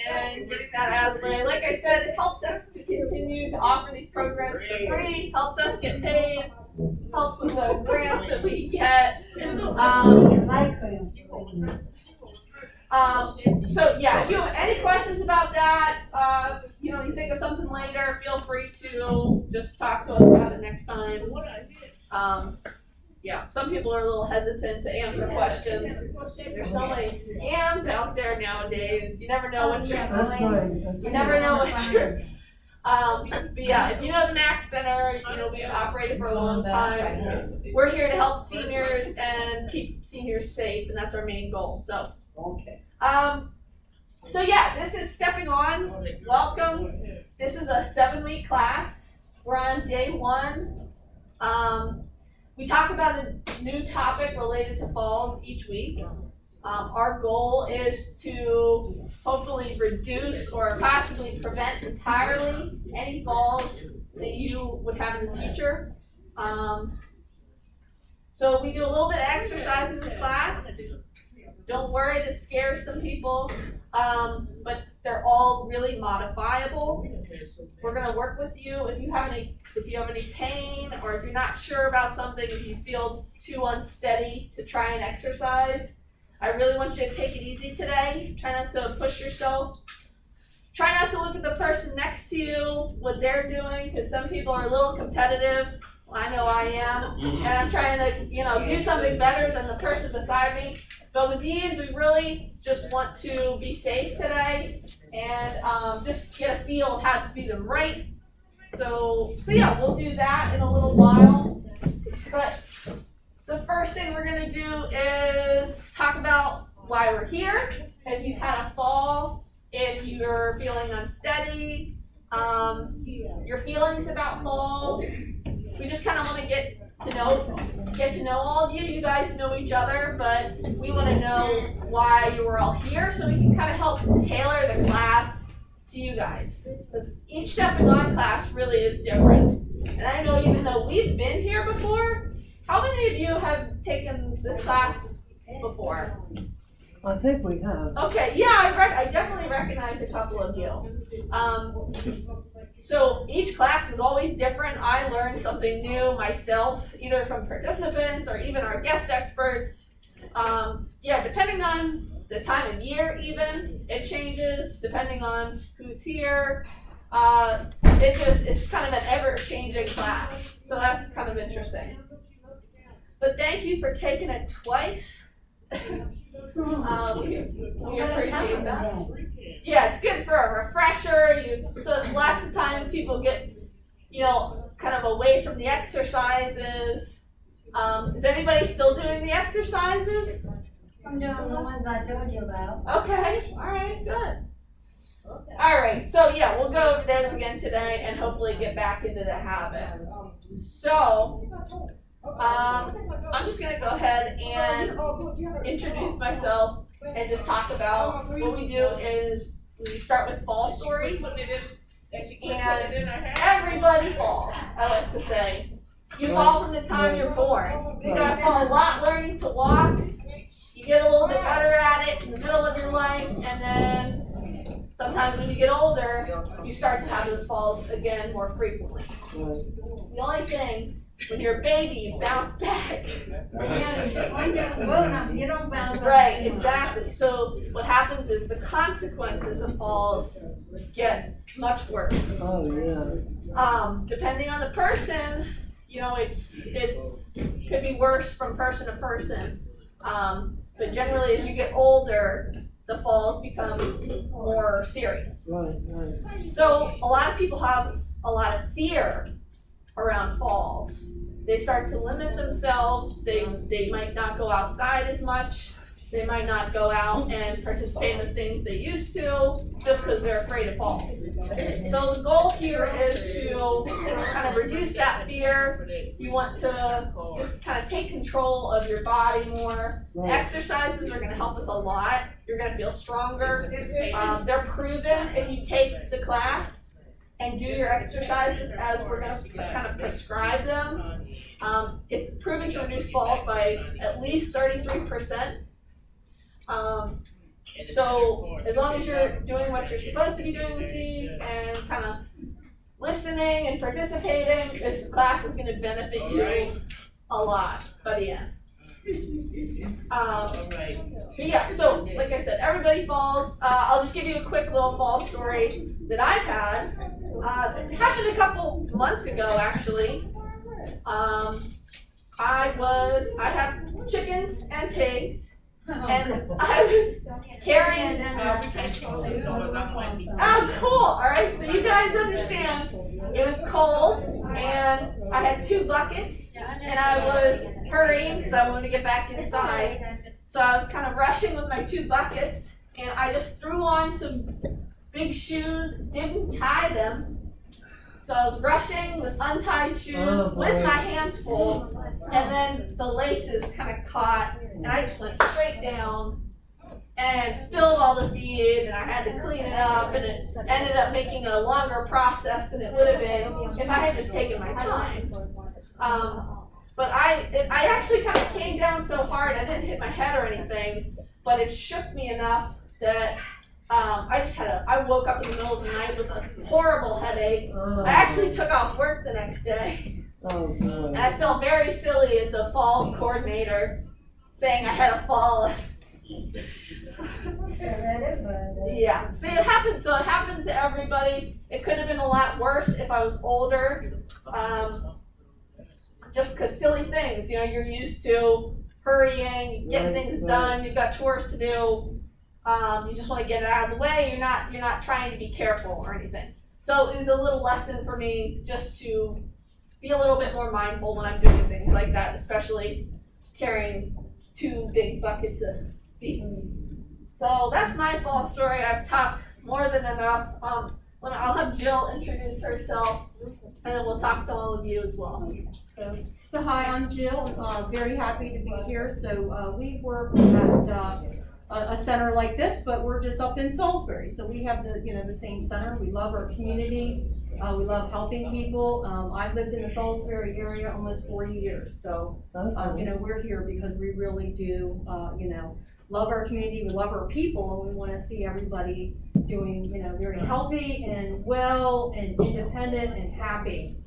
and getting that out of the way. Like I said, it helps us to continue to offer these programs for free, helps us get paid, helps with the grants that we get. So yeah, if you have any questions about that, you think of something later, feel free to just talk to us about it next time. Yeah, some people are a little hesitant to answer questions. There's so many scams out there nowadays. You never know what you're. But yeah, if you know the Mac Center, we've operated for a long time. We're here to help seniors and keep seniors safe, and that's our main goal. So. Okay. So yeah, this is Stepping On. Welcome. This is a 7-week class. We're on day 1. We talk about a new topic related to falls each week. Our goal is to hopefully reduce or possibly prevent entirely any falls that you would have in the future. So we do a little bit of exercise in this class. Don't worry, this scares some people, but they're all really modifiable. We're going to work with you if you have any pain, or if you're not sure about something, if you feel too unsteady to try and exercise. I really want you to take it easy today. Try not to push yourself. Try not to look at the person next to you, what they're doing, because some people are a little competitive. I know I am, and I'm trying to, do something better than the person beside me. But with these, we really just want to be safe today and just get a feel of how to do them right. So yeah, we'll do that in a little while. But the first thing we're going to do is talk about why we're here. If you've had a fall, if you're feeling unsteady, your feelings about falls. We just kind of want to get to know all of you. You guys know each other, but we want to know why you were all here so we can kind of help tailor the class to you guys. Because each Stepping On class really is different. And I know even though we've been here before, how many of you have taken this class before? I think we have. Okay, yeah, I definitely recognize a couple of you. So each class is always different. I learn something new myself, either from participants or even our guest experts. Depending on the time of year even, it changes depending on who's here. It's kind of an ever-changing class. So that's kind of interesting. But thank you for taking it twice. We appreciate that. Yeah, it's good for a refresher. So lots of times people get, kind of away from the exercises. Is anybody still doing the exercises? I'm doing the ones I told you about. Okay, all right, good. All right, so yeah, we'll go over those again today and hopefully get back into the habit. So, I'm just going to go ahead and introduce myself and just talk about what we do is we start with fall stories. And everybody falls, I like to say. You fall from the time you're born. You gotta fall a lot learning to walk. You get a little bit better at it in the middle of your life, and then sometimes when you get older, you start to have those falls again more frequently. The only thing, when you're a baby, you bounce back. When you're grown up, you don't bounce back. Right, exactly. So what happens is the consequences of falls get much worse. Oh, yeah. Depending on the person, it's could be worse from person to person. But generally, as you get older, the falls become more serious. Right. So a lot of people have a lot of fear around falls. They start to limit themselves. They might not go outside as much. They might not go out and participate in the things they used to just because they're afraid of falls. So the goal here is to kind of reduce that fear. You want to just kind of take control of your body more. Exercises are going to help us a lot. You're going to feel stronger. They're proven if you take the class and do your exercises as we're going to kind of prescribe them. It's proven to reduce falls by at least 33%. So as long as you're doing what you're supposed to be doing with these and kind of listening and participating, this class is gonna benefit you a lot by the end. But yeah, so like I said, everybody falls. I'll just give you a quick little fall story that I've had. It happened a couple months ago, actually. I have chickens and pigs, and I was carrying. Oh, cool! All right, so you guys understand. It was cold, and I had 2 buckets, and I was hurrying because I wanted to get back inside. So I was kind of rushing with my 2 buckets, and I just threw on some big shoes, didn't tie them. So I was rushing with untied shoes, with my hands full, and then the laces kind of caught, and I just went straight down and spilled all the feed, and I had to clean it up, and it ended up making a longer process than it would have been if I had just taken my time. But I actually kind of came down so hard, I didn't hit my head or anything, but it shook me enough that I woke up in the middle of the night with a horrible headache. I actually took off work the next day. And I felt very silly as the falls coordinator saying I had a fall. Yeah, see it happens to everybody. It could have been a lot worse if I was older. Just because silly things, you're used to hurrying, getting things done, you've got chores to do. You just want to get it out of the way. You're not trying to be careful or anything. So it was a little lesson for me just to be a little bit more mindful when I'm doing things like that, especially carrying 2 big buckets of feed. So that's my fall story. I've talked more than enough. I'll have Jill introduce herself, and then we'll talk to all of you as well. So hi, I'm Jill. Very happy to be here. So we work at a center like this, but we're just up in Salisbury. So we have the same center. We love our community. We love helping people. I've lived in the Salisbury area almost 40 years. So we're here because we really do love our community. We love our people, and we want to see everybody doing very healthy and well and independent and happy.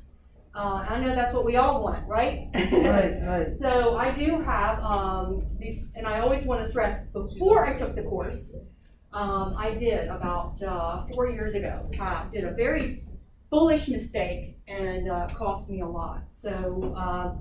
I know that's what we all want, right? Right. So I do have, and I always want to stress, before I took the course, I did about 4 years ago, did a very foolish mistake and cost me a lot. So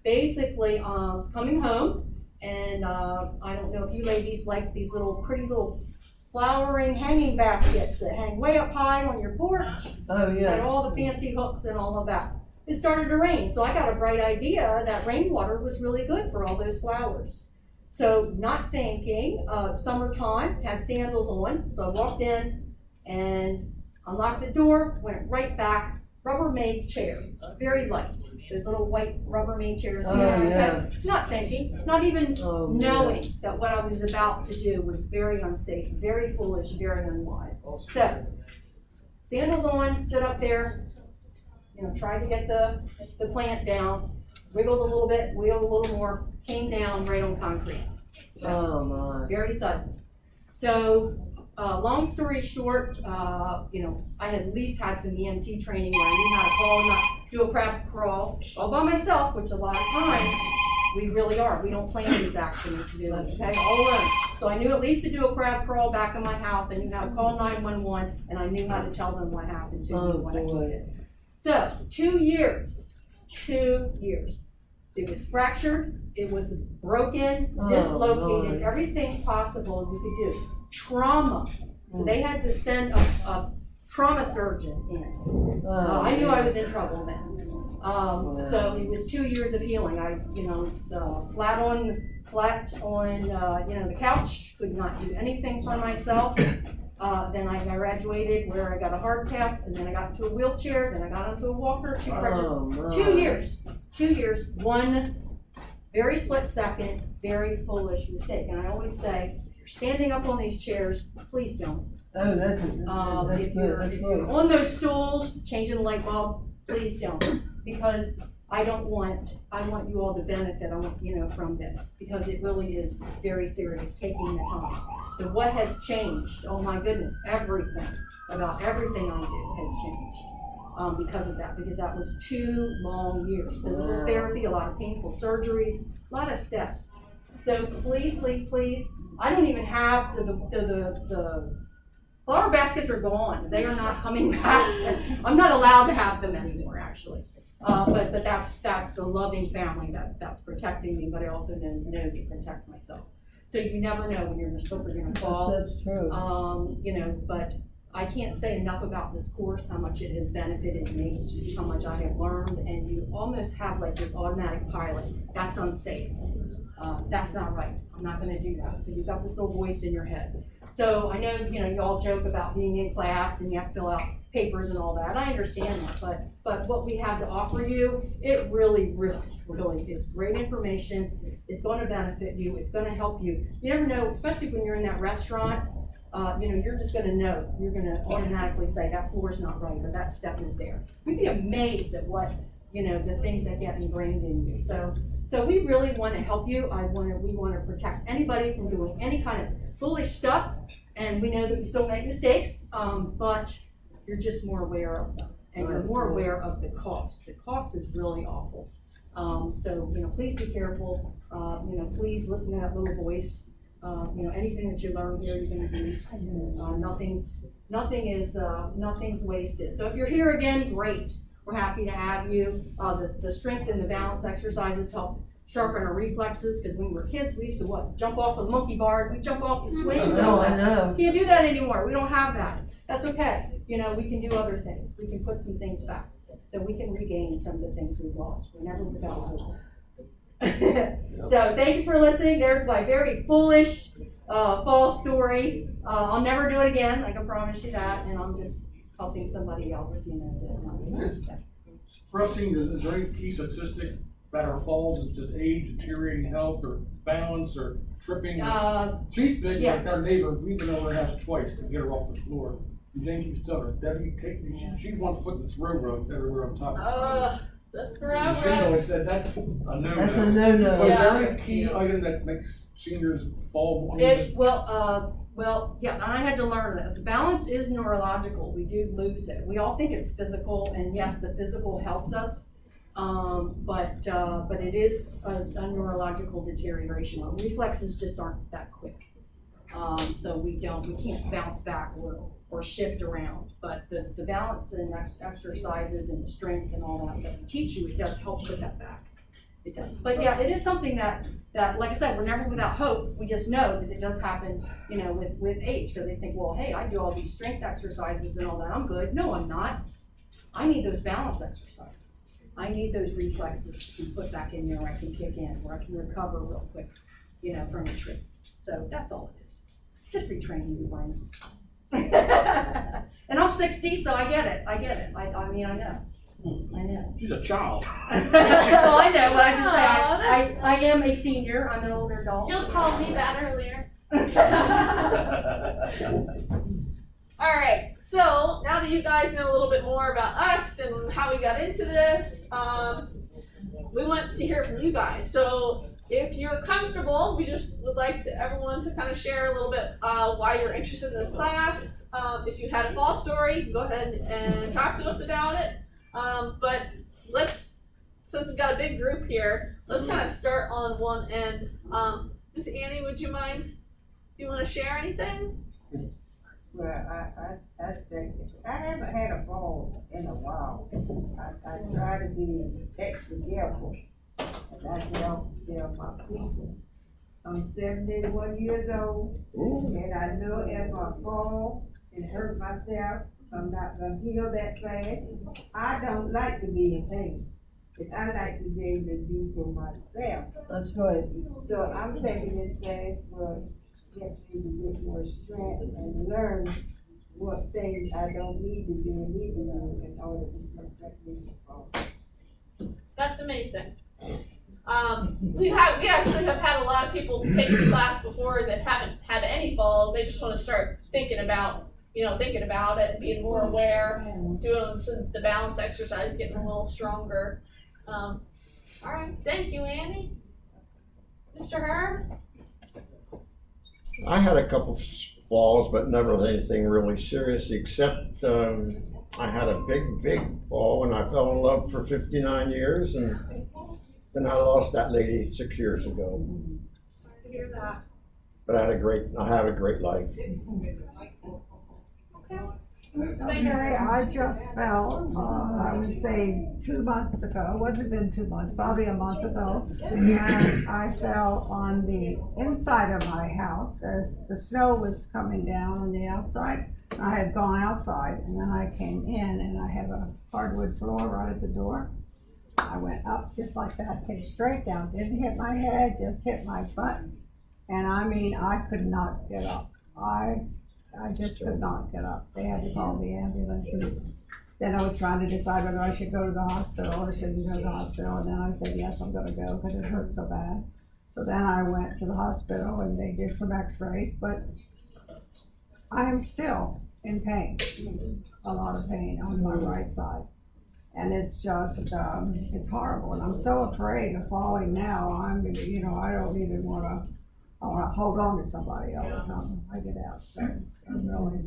basically, I was coming home, and I don't know if you ladies like these pretty little flowering hanging baskets that hang way up high on your porch. Oh, yeah. And all the fancy hooks and all of that. It started to rain, so I got a bright idea that rainwater was really good for all those flowers. So not thinking, summertime, had sandals on, so I walked in and unlocked the door, went right back, Rubbermaid chair, very light, those little white Rubbermaid chairs. Oh, yeah. Not thinking, not even knowing that what I was about to do was very unsafe, very foolish, very unwise. So, sandals on, stood up there, tried to get the plant down, wiggled a little bit, wiggled a little more, came down right on concrete. So, very sudden. So, long story short, I had at least had some EMT training where I knew how to call and do a crab crawl all by myself, which a lot of times we really are. We don't plan these accidents to do it, okay, all alone. So I knew at least to do a crab crawl back in my house. I knew how to call 911, and I knew how to tell them what happened to me when I did it. So 2 years. It was fractured, it was broken, dislocated, everything possible you could do. Trauma. So they had to send a trauma surgeon in. I knew I was in trouble then. So it was 2 years of healing. I, was flat on the couch, could not do anything for myself. Then I graduated where I got a hard cast, and then I got into a wheelchair, then I got onto a walker, 2 crutches. 2 years. 2 years, one very split second, very foolish mistake. And I always say, if you're standing up on these chairs, please don't. Oh, that's If you're on those stools, changing the light bulb, please don't. Because I want you all to benefit, from this, because it really is very serious, taking the time. So what has changed? Oh my goodness, everything, about everything I do has changed, because of that, because that was 2 long years. Physical therapy, a lot of painful surgeries, a lot of steps. So please, please, please, I don't even have the flower baskets are gone. They are not coming back. I'm not allowed to have them anymore, actually. But that's a loving family that's protecting me, but I also know to protect myself. So you never know when you're gonna slip or you're gonna fall. That's true. But I can't say enough about this course, how much it has benefited me, how much I have learned, and you almost have like this automatic pilot. That's unsafe. That's not right. I'm not gonna do that. So you've got this little voice in your head. So I know, you all joke about being in class and you have to fill out papers and all that. I understand that, but what we have to offer you, it really, really, really is great information. It's gonna benefit you. It's gonna help you. You never know, especially when you're in that restaurant, you're just gonna know. You're gonna automatically say that floor's not right or that step is there. You'd be amazed at what, the things that get ingrained in you. So we really want to help you. We want to protect anybody from doing any kind of foolish stuff. And we know that we still make mistakes, but you're just more aware of them. And you're more aware of the cost. The cost is really awful. So, please be careful. Please listen to that little voice. Anything that you learn here, you're going to use. Nothing's wasted. So if you're here again, great. We're happy to have you. The strength and the balance exercises help sharpen our reflexes, because when we were kids, we used to jump off of the monkey bar, we jump off the swings and all I that. know. Can't do that anymore. We don't have that. That's okay. We can do other things. We can put some things back. So we can regain some of the things we've lost. We're never without hope. So thank you for listening. There's my very foolish fall story. I'll never do it again. I can promise you that. And I'm just helping somebody else, For us seniors, is there any key statistic about our falls? Is it just age, deteriorating health, or balance, or tripping? She's big, yeah. like our neighbor. We've been over her house twice to get her off the floor. You think she's stubborn? Debbie, she wants to put this railroad everywhere on top of her. That's And she always said that's a no-no. That's a no-no. Was Yeah. there any key item that makes seniors fall? Well, yeah, and I had to learn that. The balance is neurological. We do lose it. We all think it's physical, and yes, the physical helps us. But it is a neurological deterioration. Our reflexes just aren't that quick. So we can't bounce back or shift around. But the balance and exercises and the strength and all that we teach you, it does help put that back. It does. But yeah, it is something that, like I said, we're never without hope. We just know that it does happen, with age, because they think, well, hey, I do all these strength exercises and all that. I'm good. No, I'm not. I need those balance exercises. I need those reflexes to be put back in there where I can kick in, where I can recover real quick, from a trip. So that's all it is. Just retraining your brain. And I'm 60, so I get it. I know. I know. She's a child. Well, I know, but I just say Aw, I am a senior. I'm an older adult. Jill called me that earlier. All right, so now that you guys know a little bit more about us and how we got into this, we want to hear from you guys. So if you're comfortable, we just would like everyone to kind of share a little bit why you're interested in this class. If you had a fall story, you can go ahead and talk to us about it. But since we've got a big group here, let's kind of start on one end. Miss Annie, would you mind? Do you want to share anything? Well, I think, I haven't had a fall in a while. I try to be extra careful. And I tell my people, I'm 71 years old, and I know if I fall and hurt myself, I'm not gonna heal that fast. I don't like to be in pain. I like to be able to do for myself. That's right. So I'm taking this class for get me to get more strength and learn what things I don't need to do in order to protect me from falling. That's amazing. We actually have had a lot of people take this class before that haven't had any falls. They just want to start thinking about it, being more aware, doing the balance exercise, getting a little stronger. All right, thank you, Annie. Mr. Herb? I had a couple of falls, but never anything really serious, except I had a big fall when I fell in love for 59 years, and then I lost that lady 6 years ago. Sorry to hear that. But I had a great life. Okay, I just fell, I would say 2 months ago, it wasn't been 2 months, probably a month ago. And I fell on the inside of my house as the snow was coming down on the outside. I had gone outside and then I came in and I have a hardwood floor right at the door. I went up just like that, came straight down, didn't hit my head, just hit my butt. And I mean, I could not get up. I just could not get up. They had to call the ambulance, and then I was trying to decide whether I should go to the hospital or shouldn't go to the hospital, and then I said, yes, I'm gonna go, because it hurt so bad. So then I went to the hospital and they did some x-rays, but I'm still in pain, a lot of pain on my right side. And it's just, it's horrible, and I'm so afraid of falling now. I don't even wanna, I wanna hold on to somebody all the time when I get out, so I'm really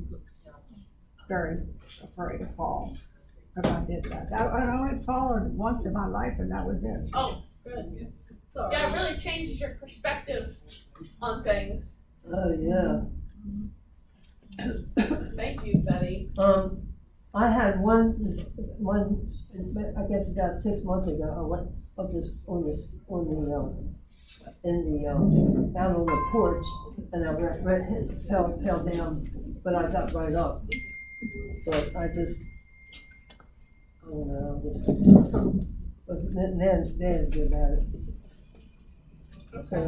very afraid of falls, because I did that. I only fallen once in my life, and that was it. Oh, good. Yeah, it really changes your perspective on things. Oh, yeah. Thank you, Betty. I had one, I guess about 6 months ago, I went up this, out on the porch, and I fell down, but I got right up. But I don't know, then it's about it. So,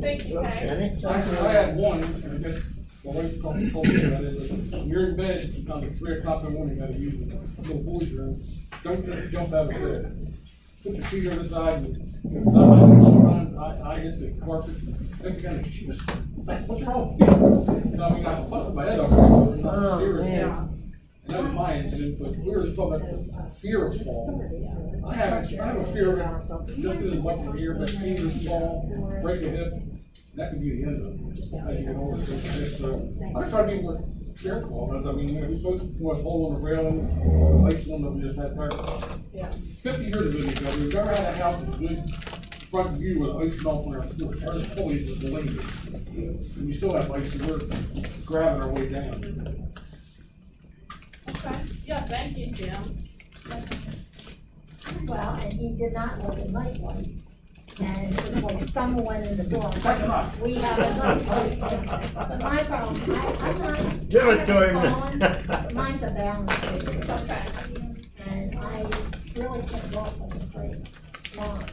Thank you, Kay. Kenny? I had one, and I guess, the wife told me that is, when you're in bed, sometimes at 3 o'clock in the morning, you gotta use the little boys' room. Don't just jump out of bed. Put your feet on the side, and I hit the carpet, and kind of, she was, what's wrong with you? I mean, I busted my head off, it was not serious. man. And that was my incident, but we were just talking about the fear of fall. I have a fear of it, just as much as here, but fingers fall, break a hip, that could be the end of it, as you get older. So, I just try to be more careful, I mean, we're supposed to hold on the railing, ice on them, just that part. Yeah. 50 years ago, we've never had a house with good front view with ice melt on our floor, our foliage was delayed. And we still have ice, so we're grabbing our way down. Okay, yeah, thank you, Jim. Well, and he did not look at nightlight, and it was like stumbling in the door. That's right. We have a nightlight, but my problem, I'm not. Give it to I him. have a phone, mine's a balance issue, Okay. and I really can't walk on the straight line.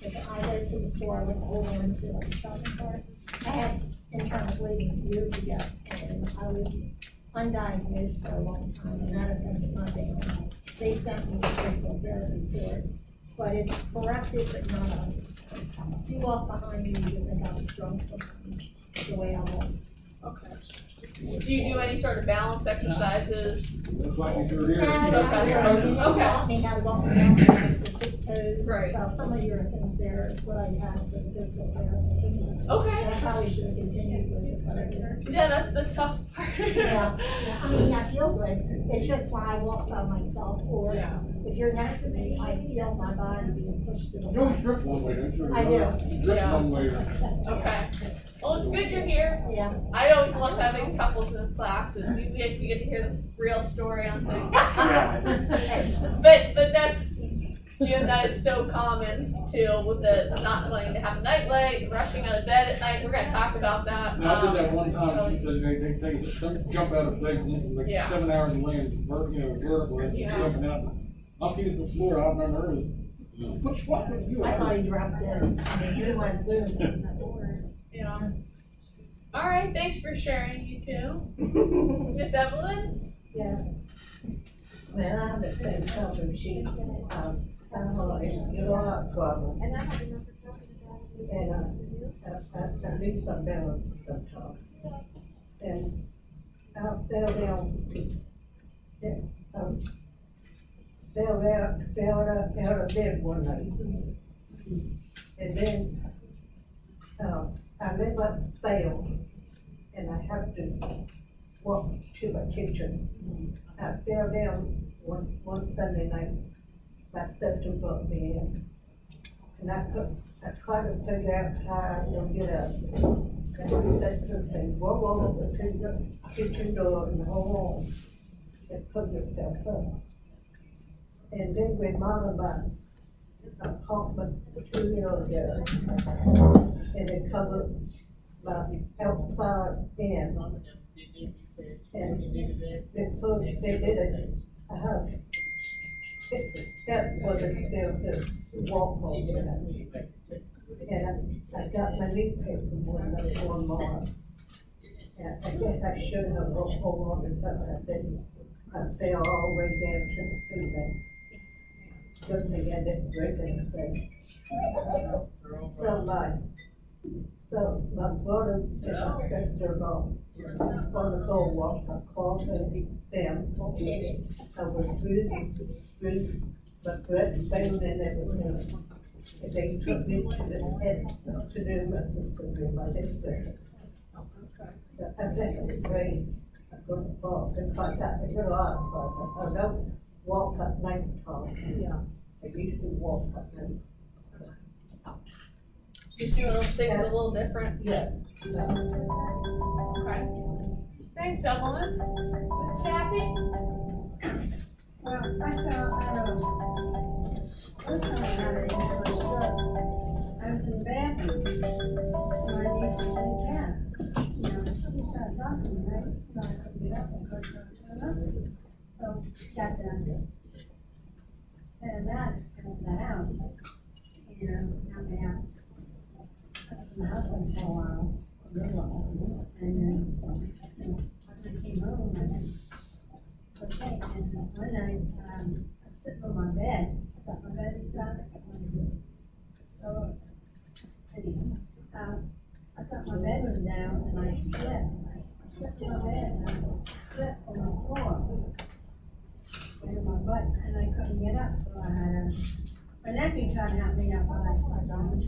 If I go to the store, I would hold on to like a shopping cart. I had internal bleeding years ago, and I was undiagnosed for a long time, and that affected my balance. They sent me to physical therapy for it, but it's corrected, but not always. If you walk behind me, you think I'm strong sometimes, the way I walk. Okay. Do you do any sort of balance exercises? That's why she's here. And Okay. you taught me how to walk around with the tiptoes Right. and stuff. Some of your things there is what I had for the physical therapy. Okay. And I probably should have continued with it, but I didn't. Yeah, that's the tough part. Yeah, I mean, I feel good, it's just when I walk by myself, or Yeah. if you're next to me, I feel my body being pushed to the You always back. drift one way, don't you? I do. Drift Yeah. one way. Okay. Well, it's good you're here. Yeah. I always love having couples in this class, and we get to hear the real story on things. But that's, Jim, that is so common too, with the not wanting to have a nightlight, rushing out of bed at night. We're gonna talk about that. No, I did that one time, she said, they don't jump out of bed, it's like Yeah. 7 hours of land, vertical, and Yeah. jumping out. I'll feed it to the floor, I remember her, what's wrong with you? I thought he dropped dead, I mean, he went boom. Yeah. All right, thanks for sharing, you two. Miss Evelyn? Yeah. Well, I have the same problem sheet, it's a lot problem. And I need some balance sometimes. And I fell down, fell out of bed one night. And then, I live upstairs, and I have to walk to my kitchen. I fell down one Sunday night, my sister brought me in. And I tried to figure out how I would get up. And my sister said, "Whoa, over to the kitchen door and hold on, and put yourself up." And then we modeled my apartment 2 years ago. And it covered my outside end. And before they did it, that wasn't there to walk over. And I got my newspaper one more. And I guess I should have walked over and I didn't. I fell all the way down to the feet. Good thing I didn't drink anything. So my brother and my sister-in-law on the boardwalk, I called them. I was really, but breath failing and everything. And they took me to the emergency room, I didn't do. I think it's great. I'm going to fall, because I got a good lot, I don't walk at night time. Yeah. I used to walk at night. Just doing things a little different. Yeah. Okay. Thanks, Evelyn. Miss Kathy? Well, I fell out of, first time I had it, I was struck. I was in the bathroom, and my niece was in cat. You know, somebody tried to talk to me, right? So I couldn't get up, and could go to another. So, got down. And Max came to the house, got me out. I was in the house for a while, a little while, and then, when I came home, I said, okay, and one night, I was sitting on my bed, I thought my bed was down, so, anyhow, I thought my bed was down, and I slept, I slept in my bed, and I slept on the floor, with my butt, and I couldn't get up, so I had my nephew tried to help me up, but I don't,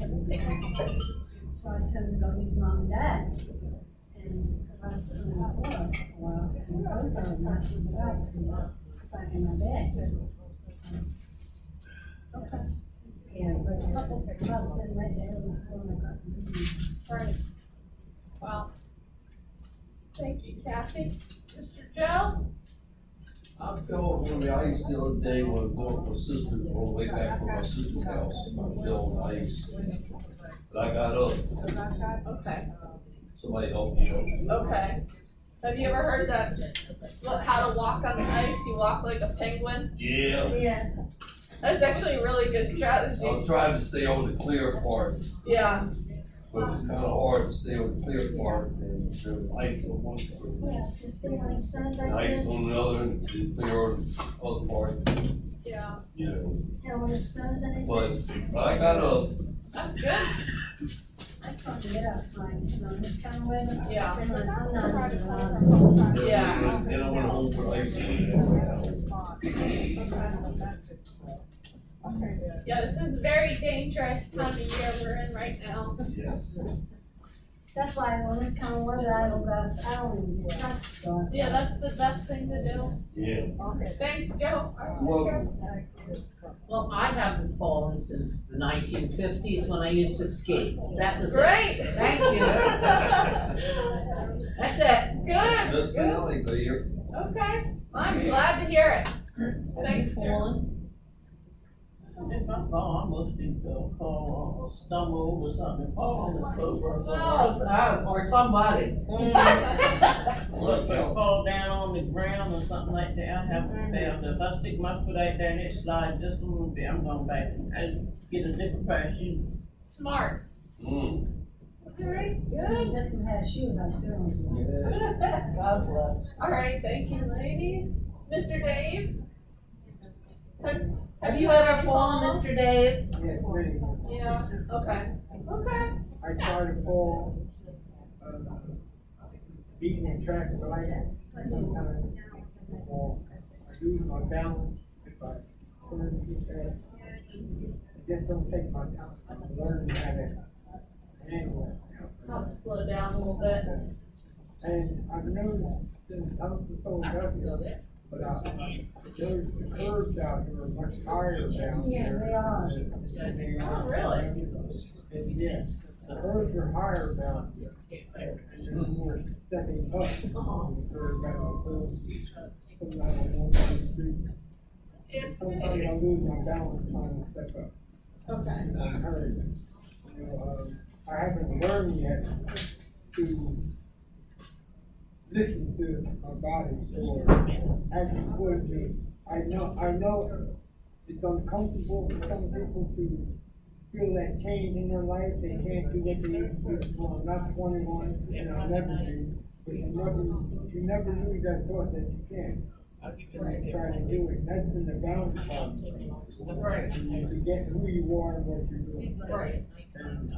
so I told him to go with mom and dad, and I was sitting on the floor for a while, and both of them knocked me out, and back in my bed. Okay. Scary, but a couple, I was sitting right there on the floor, and I couldn't move. Right. Wow. Thank you, Kathy. Mr. Joe? I fell on the ice the other day when I was going to my sister's, on the way back from my sister's house. I fell on the ice. But I got up. Okay. Somebody helped me up. Okay. Have you ever heard that, how to walk on the ice? You walk like a penguin? Yeah. Yeah. That's actually a really good strategy. I'm trying to stay on the clear part, Yeah. but it's kind of hard to stay on the clear part and there's ice on one part. Yeah, just sit on the sun And like ice this, on the other and clear on the other part, Yeah. you know. and when it snows and it, But I got up. That's good. I can't get up, like, this kind of weather. Yeah. I'm not even allowed. Yeah. And I went home for ice cream. Yeah, this is a very dangerous time of year we're in right now. Yes. That's why when this kind of weather, I don't even get up. Yeah, that's the best thing to do. Yeah. Thanks, Joe. Welcome. Well, I haven't fallen since the 1950s when I used to skate. That was it. Great. Thank you. That's it. Good. Just been out here. Okay. I'm glad to hear it. Thanks, Carol. If I fall, I must fall or stumble over something, fall on the sofa or Oh, something. or somebody. Or if I fall down on the ground or something like that, I haven't failed. If I stick my foot out there and it slides just a little bit, I'm going back and get a different pair of shoes. Smart. Mm. All right, good. Doesn't have shoes, I still. God bless. All right, thank you, ladies. Mr. Dave? Have you ever fallen, Mr. Dave? Yeah, pretty. Yeah, okay. Okay. I tried to fall, beating and track for like that. I lose my balance if I learn to get that. It just don't take my time, I'm learning how to handle it. I'll have to slow down a little bit. And I've noticed since I'm from Philadelphia, but those curves out here are much higher down Yeah, here. they are. than they are. Oh, really? And yes, the curves are higher down here. And there's more stepping up. The curves out on those. Sometimes I walk down the street. Sometimes I lose my balance trying to step up. Okay. I heard it. You know, I haven't learned yet to listen to my body or actually what it means. I know it's uncomfortable for some people to feel that change in their life. They can't do what they used to do before. I'm not 21 and I'll never do. But you never lose that thought that you can. And you try to do it. That's been the balance problem. Right. You forget who you are and what you're doing. Right. And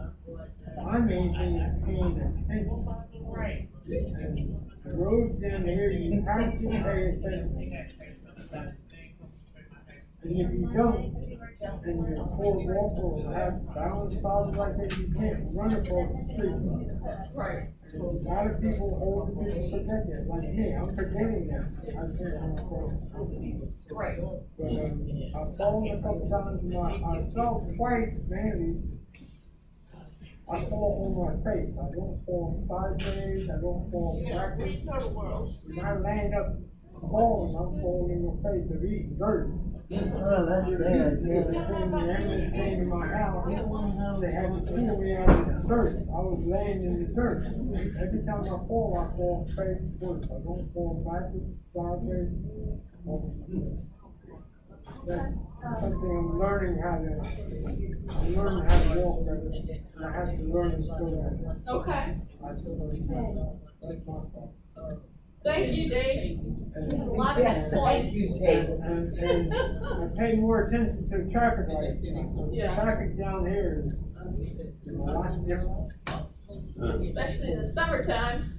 my main thing is paying attention. Right. And the roads down here, you have to pay attention. And if you don't, and you're a poor walker or have balance problems like that, you can't run across the street. Right. And a lot of people, older people forget that, like me, I'm forgetting that. I can't run across the street. Right. But, I've fallen a couple times, and I fell twice, mainly. I fall on my face. I don't fall sideways, I don't fall backwards. When I land up falling, I'm falling in the face of eating dirt. Oh, that's bad, The yeah. ambulance came to my house, they had to pull me out of the dirt. I was laying in the dirt. Every time I fall face first. I don't fall backwards, sideways. That's something I'm learning how to walk better. And I have to learn to slow down. Okay. That's my fault. Thank you, Dave. And, A lot of good points. and I pay more attention to traffic lights. Yeah. Traffic down here is a lot different. Especially in the summertime.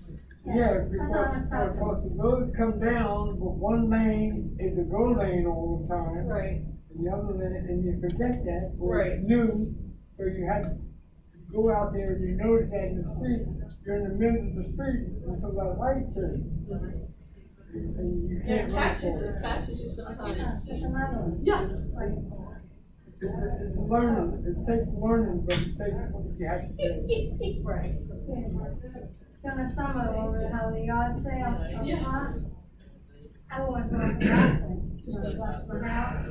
Yeah, because the roads come down, but one lane is a go lane all the time. Right. And the other lane, and you forget that, or Right. it's new, so you have to go out there and you notice that in the street, you're in the middle of the street, until that light turns. And you Yeah, can't run for it. catches you sometimes. That's another one. Yeah. It's learning, it takes learning, but it takes what you have to do. Right. During the summer, over at the yard sale, up Yeah. front, I went to the bathroom, left my house,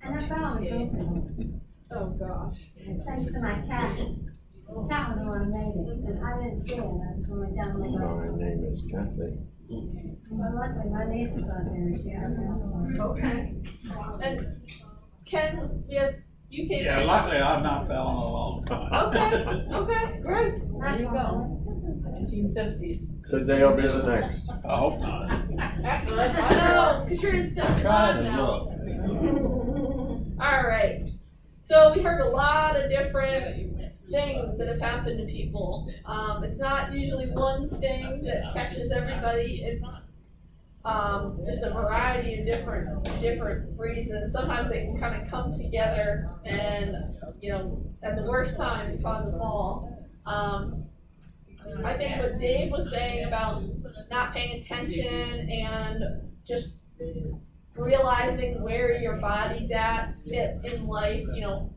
and I found a broken Oh, gosh. one, thanks to my cat. Cat was the one who made it, and I didn't see it, I was going down the My road. name is Kathy. Well, luckily, my niece was out there, and she had it. Okay. And Ken, you came. Yeah, luckily I've not fell in a long time. Okay, great. There you go. 1950s. Today will be the next. I hope not. I know, because you're in stuff Trying to now. look. All right. So we heard a lot of different things that have happened to people. It's not usually one thing that catches everybody. It's just a variety of different reasons. Sometimes they can kind of come together and, at the worst time cause a fall. I think what Dave was saying about not paying attention and just realizing where your body's at in life,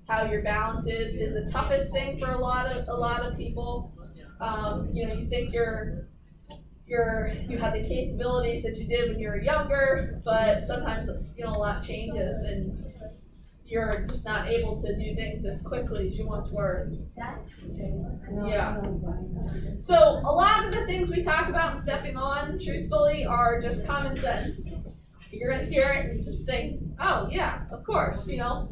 how your balance is the toughest thing for a lot of people. You think you have the capabilities that you did when you were younger, but sometimes a lot changes and you're just not able to do things as quickly as you once were. Yeah. So a lot of the things we talk about in stepping on, truthfully, are just common sense. You're gonna hear it and just think, oh yeah, of course, throw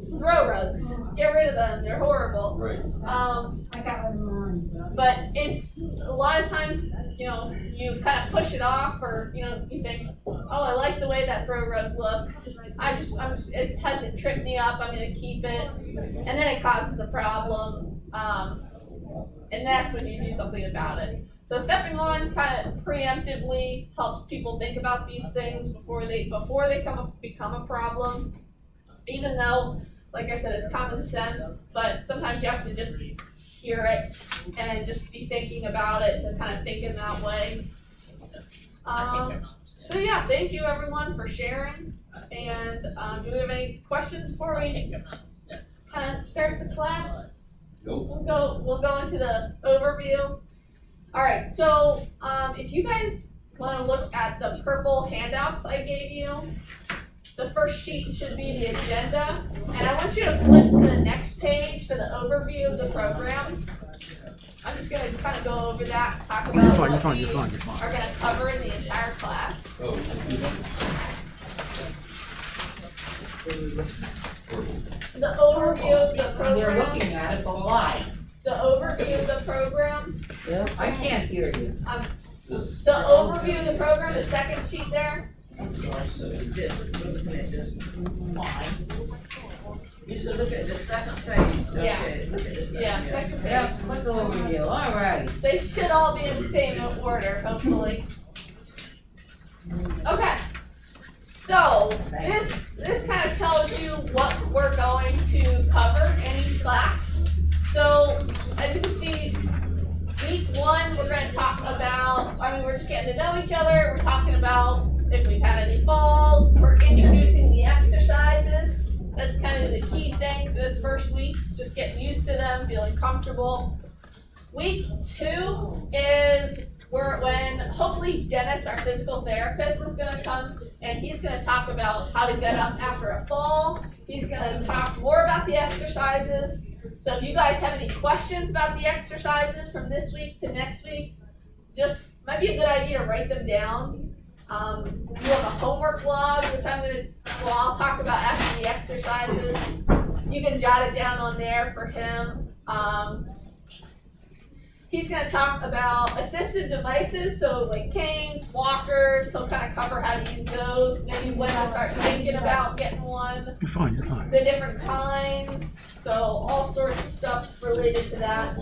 rugs, get rid of them, they're horrible. Right. I got one of mine. But it's a lot of times, you kind of push it off, or you think, oh, I like the way that throw rug looks. It hasn't tripped me up. I'm gonna keep it, and then it causes a problem, and that's when you do something about it. So stepping on kind of preemptively helps people think about these things before they become a problem. even though, like I said, it's common sense, but sometimes you have to just hear it and just be thinking about it to kind of think in that way. So yeah, thank you everyone for sharing, and do we have any questions before we kind of start the class? Nope. We'll go into the overview. Alright, so if you guys wanna look at the purple handouts I gave you, the first sheet should be the agenda, and I want you to flip to the next page for the overview of the programs. I'm just gonna kind of go over that, talk about what we are gonna cover in the entire class. Oh. The overview of the They're program, looking at it, but why? the overview of the program, I can't hear you. the overview of the program, the second sheet there. Why? You should look at the second page. Yeah. Okay, look at the second. Yeah, second Yeah, page. click overview, all right. They should all be in the same order, hopefully. Okay, so this kind of tells you what we're going to cover in each class. So as you can see, week 1 we're going to talk about, we're just getting to know each other. We're talking about if we've had any falls. We're introducing the exercises. That's kind of the key thing for this first week, just getting used to them, feeling comfortable. Week 2 is when hopefully Dennis, our physical therapist, is gonna come and he's gonna talk about how to get up after a fall. He's gonna talk more about the exercises. So if you guys have any questions about the exercises from this week to next week, just might be a good idea to write them down. You have a homework log, which I'll talk about after the exercises. You can jot it down on there for him. He's going to talk about assistive devices, so like canes, walkers. He'll kind of cover how to use those, maybe when to start thinking about getting one. You're fine, you're fine. The different kinds, so all sorts of stuff related to that.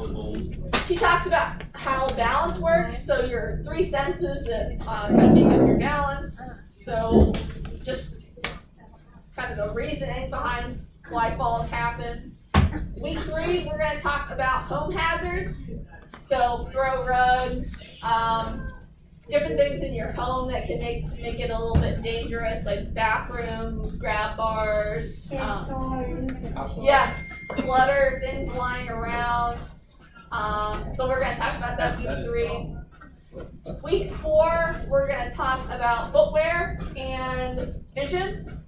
He talks about how balance works, so your 3 senses that kind of make up your balance. So just kind of the reasoning behind why falls happen. Week 3, we're going to talk about home hazards. So throw rugs, different things in your home that can make it a little bit dangerous, like bathrooms, grab bars, clutter, things lying around. So we're going to talk about that week 3. Week 4, we're going to talk about footwear and vision.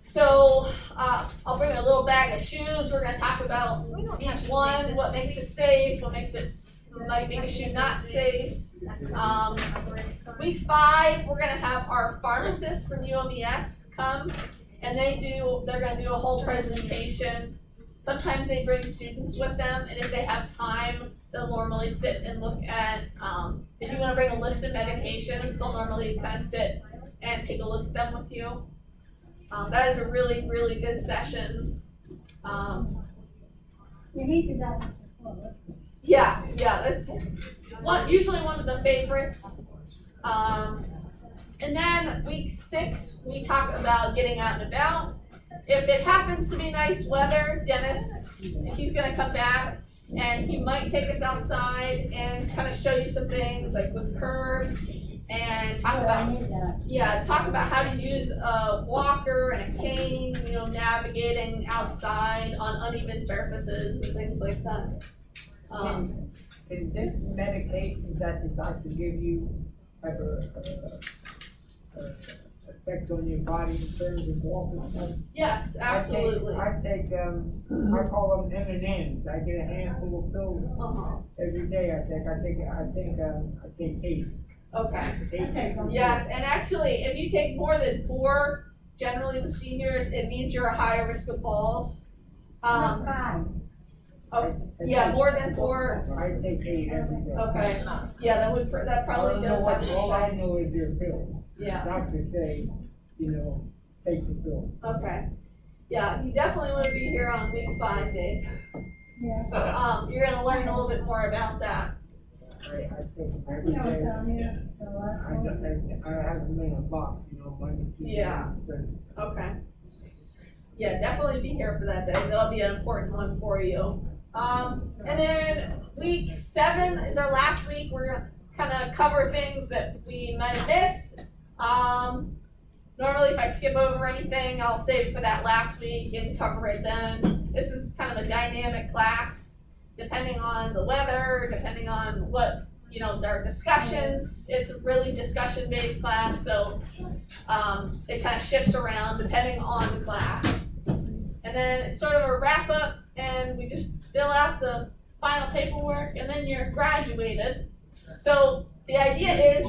So I'll bring a little bag of shoes. We're going to talk about each one, what makes it safe, what might make a shoe not safe. Week 5, we're going to have our pharmacist from UMES come, and they're going to do a whole presentation. Sometimes they bring students with them, and if they have time, they'll normally sit and look at, if you want to bring a list of medications, they'll normally kind of sit and take a look at them with you. That is a really, really good session. Yeah, that's usually one of the favorites. And then week 6, we talk about getting out and about. If it happens to be nice weather, Dennis, he's gonna come back and he might take us outside and kind of show you some things like with curves and talk about how to use a walker and a cane, navigating outside on uneven surfaces and things like that. Is this medication that the doctor give you have a effect on your body in terms of walking stuff? Yes, absolutely. I take I call them M&Ms. I get a handful of pills every day. I take 8. Okay. Yes, and actually, if you take more than 4, generally with seniors, it means you're a higher risk of falls. More than 4. I take 8 every day. Okay. Yeah, that probably does have an All I effect. know is your pill. Yeah. Doctors say, take the pill. Okay. Yeah, you definitely want to be here on week 5, Dave. Yeah. You're gonna learn a little bit more about that. I take them every day. I have them in a box, Monday, Tuesday, Yeah. Thursday. Okay. Yeah, definitely be here for that day. That'll be an important one for you. And then week 7 is our last week. We're gonna kind of cover things that we might have missed. Normally if I skip over anything, I'll save it for that last week and cover it then. This is kind of a dynamic class, depending on the weather, depending on what, our discussions. It's a really discussion-based class, so it kind of shifts around depending on the class. And then it's sort of a wrap-up, and we just fill out the final paperwork, and then you're graduated. So the idea is,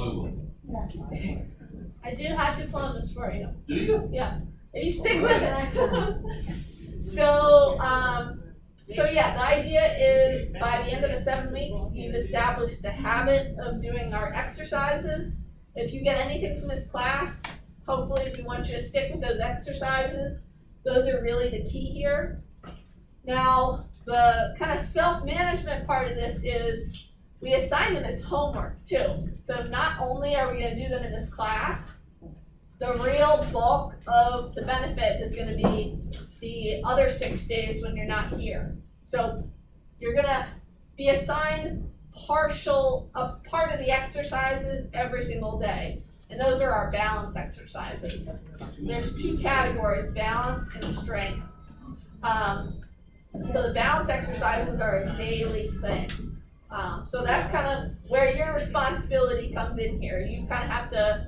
I do have diplomas for you. Do you? Yeah, if you stick with it. So yeah, the idea is by the end of the 7 weeks, you've established the habit of doing our exercises. If you get anything from this class, hopefully we want you to stick with those exercises. Those are really the key here. Now, the kind of self-management part of this is we assign them as homework too. So not only are we going to do them in this class, the real bulk of the benefit is going to be the other 6 days when you're not here. So you're going to be assigned a part of the exercises every single day. And those are our balance exercises. There's 2 categories, balance and strength. So the balance exercises are a daily thing. So that's kind of where your responsibility comes in here. You kind of have to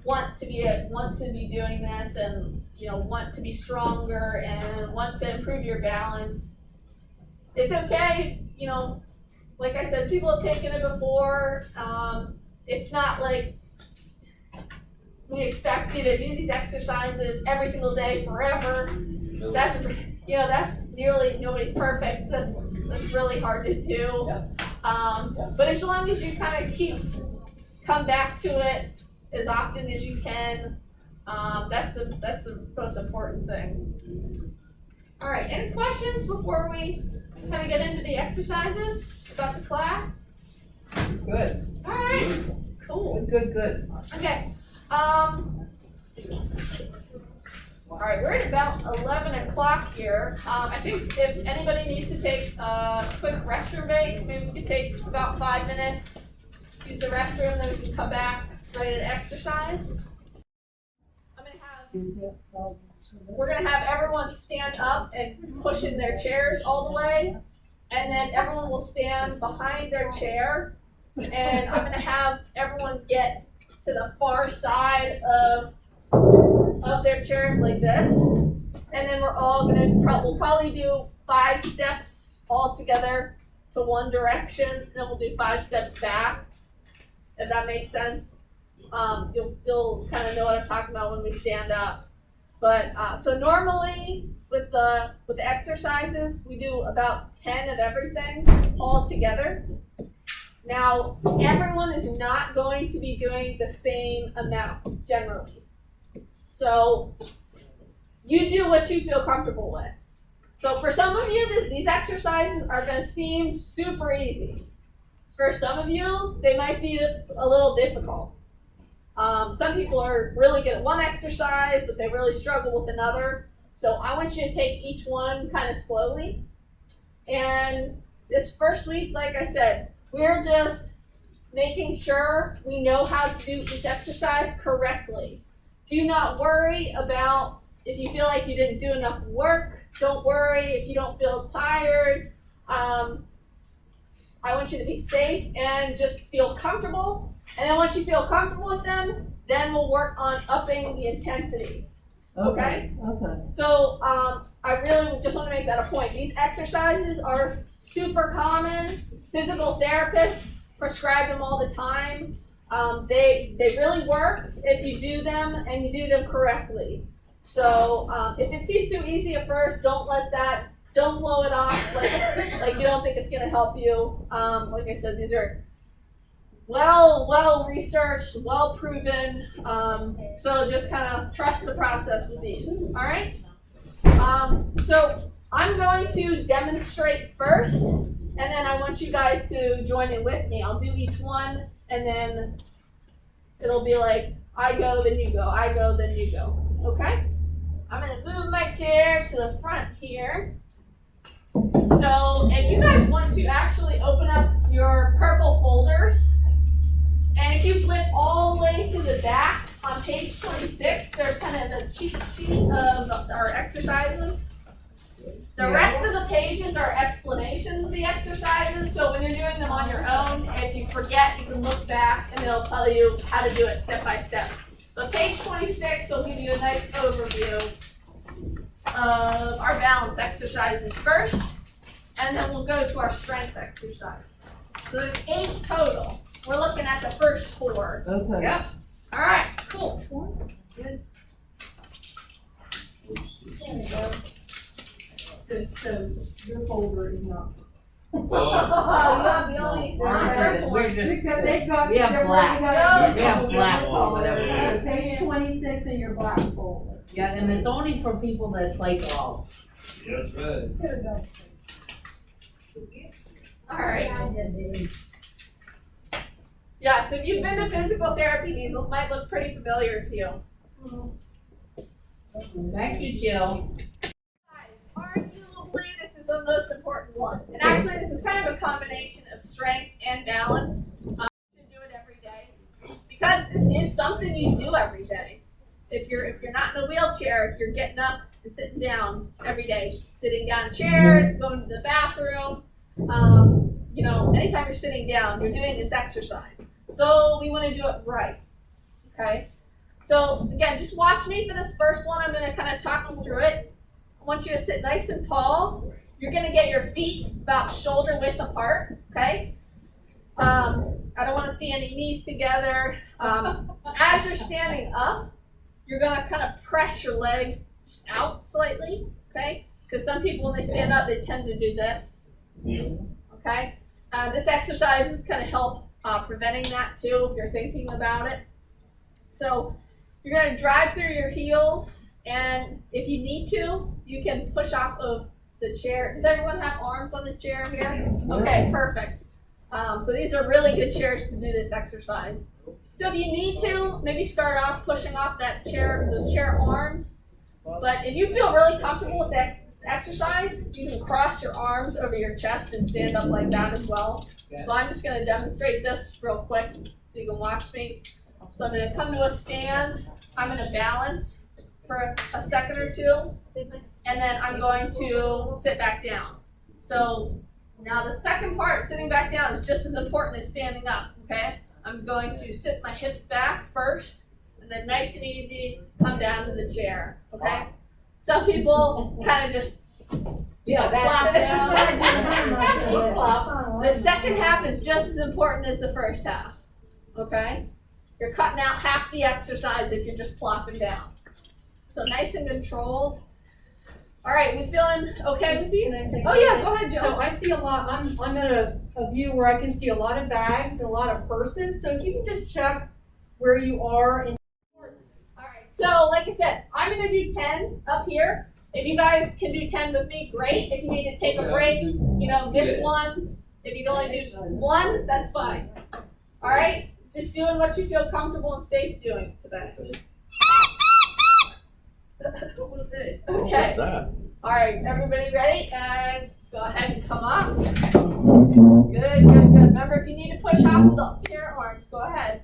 want to be doing this, and want to be stronger and want to improve your balance. It's okay, like I said, people have taken it before. It's not like we expect you to do these exercises every single day forever. That's nearly, nobody's perfect. That's really hard to do. But as long as you kind of come back to it as often as you can, that's the most important thing. All right, any questions before we kind of get into the exercises about the class? Good, All right, cool. good. Okay. Let's see. All right, we're at about 11 o'clock here. I think if anybody needs to take a quick restroom break, maybe we could take about 5 minutes, use the restroom, then we can come back, ready to exercise. We're gonna have everyone stand up and push in their chairs all the way, and then everyone will stand behind their chair, and I'm gonna have everyone get to the far side of their chair like this, and then we're all gonna we'll probably do 5 steps all together to one direction, and then we'll do 5 steps back, if that makes sense. You'll kind of know what I'm talking about when we stand up. But so normally with the exercises, we do about 10 of everything all together. Now, everyone is not going to be doing the same amount generally. So you do what you feel comfortable with. So for some of you, these exercises are going to seem super easy. For some of you, they might be a little difficult. Some people are really good at one exercise, but they really struggle with another. So I want you to take each one kind of slowly. And this first week, like I said, we're just making sure we know how to do each exercise correctly. Do not worry about if you feel like you didn't do enough work. Don't worry if you don't feel tired. I want you to be safe and just feel comfortable. And then once you feel comfortable with them, then we'll work on upping the intensity. Okay? Okay. So I really just want to make that a point. These exercises are super common. Physical therapists prescribe them all the time. They really work if you do them and you do them correctly. So if it seems too easy at first, don't blow it off like you don't think it's going to help you. Like I said, these are well researched, well proven. So just kind of trust the process with these. All right. So I'm going to demonstrate first, and then I want you guys to join in with me. I'll do each one, and then it'll be like I go, then you go. I go, then you go. Okay. I'm gonna move my chair to the front here. So if you guys want to actually open up your purple folders, and if you flip all the way to the back on page 26, there's kind of the cheat sheet of our exercises. The rest of the pages are explanations of the exercises, so when you're doing them on your own, if you forget, you can look back and it'll tell you how to do it step by step. But page 26 will give you a nice overview of our balance exercises first, and then we'll go to our strength exercises. So there's 8 total. We're looking at the first 4. Okay. Yep. All right, cool. Good. So your folder is not. Oh, you have the only. We're just, They've got. we have they're- black. we got- We have black folder. folder. So page 26 in your black folder. Yeah, and it's only for people that play golf. That's right. All right. Yeah, so if you've been to physical therapy, these might look pretty familiar to you. Thank you, Jill. Guys, arguably this is the most important one. And actually this is kind of a combination of strength and balance. You should do it every day. Because this is something you do every day. If you're not in a wheelchair, you're getting up and sitting down every day. Sitting down in chairs, going to the bathroom. Anytime you're sitting down, you're doing this exercise. So we want to do it right. Okay? So again, just watch me for this first one. I'm going to kind of talk you through it. I want you to sit nice and tall. You're going to get your feet about shoulder width apart. Okay? I don't want to see any knees together. As you're standing up, you're going to kind of press your legs just out slightly. Okay? Because some people, when they stand up, they tend to do this. Okay? This exercise is going to help preventing that too if you're thinking about it. So you're going to drive through your heels, and if you need to, you can push off of the chair. Does everyone have arms on the chair here? Okay, perfect. So these are really good chairs to do this exercise. So if you need to, maybe start off pushing off that chair, those chair arms. But if you feel really comfortable with this exercise, you can cross your arms over your chest and stand up like that as well. So I'm just going to demonstrate this real quick so you can watch me. So I'm going to come to a stand. I'm going to balance for a second or two, and then I'm going to sit back down. So now the second part, sitting back down, is just as important as standing up, okay? I'm going to sit my hips back first, and then nice and easy, come down to the chair, okay? Some people kind of just flop down. The second half is just as important as the first half, okay? You're cutting out half the exercise if you're just plopping down. So nice and controlled. All right, we feeling okay with these? Oh yeah, go ahead, So Jill. I see a lot, I'm at a view where I can see a lot of bags and a lot of purses. So if you can just check where you are in. All right, so like I said, I'm gonna do 10 up here. If you guys can do 10 with me, great. If you need to take a break, miss one. If you can only do 1, that's fine. All right, just doing what you feel comfortable and safe doing today. Okay. What's that? All right, everybody ready? And go ahead and come up. Good. Remember, if you need to push off the chair arms, go ahead.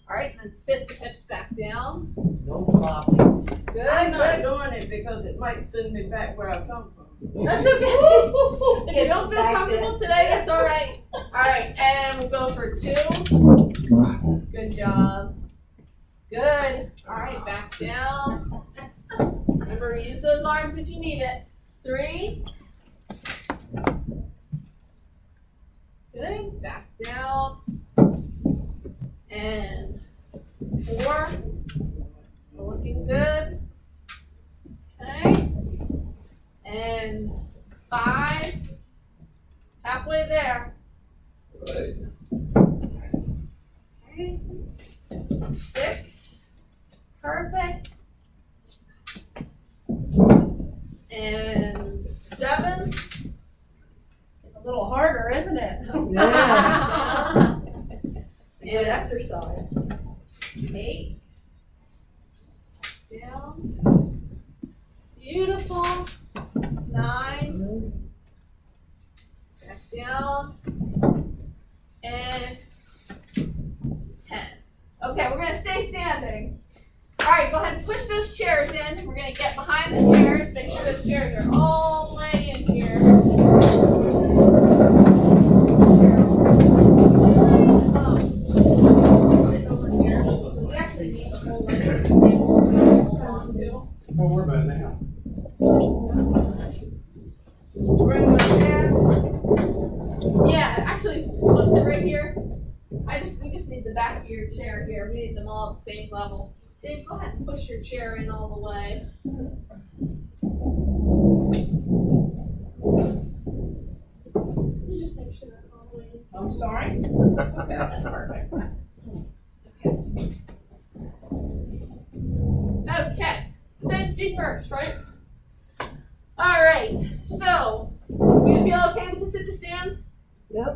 All right, then sit the hips back down. No flopping. Good. I'm not doing it because it might send me back where I come from. That's okay. If you don't feel comfortable today, that's all right. All right, and we'll go for 2. Good job. Good. All right, back down. Remember, use those arms if you need it. 3. Good. Back down. And 4. Looking good. Okay. And 5. Halfway there. Right. Okay. 6. Perfect. And 7. A little harder, isn't it? Yeah. It's a good exercise. 8. Down. Beautiful. 9. Back down. And 10. Okay, we're gonna stay standing. Alright, go ahead and push those chairs in. We're gonna get behind the chairs, make sure those chairs are all the way in here. Sit over here. We actually need the whole length of the table to hold on to. Don't worry about it now. Bring your chair. Yeah, actually, let's sit right here. We just need the back of your chair here. We need them all at the same level. Dave, go ahead and push your chair in all the way. You just make sure that's all the way in. I'm sorry? Okay, that's perfect. Okay, same feet first, right? All right, so you feel okay with the sit to stands?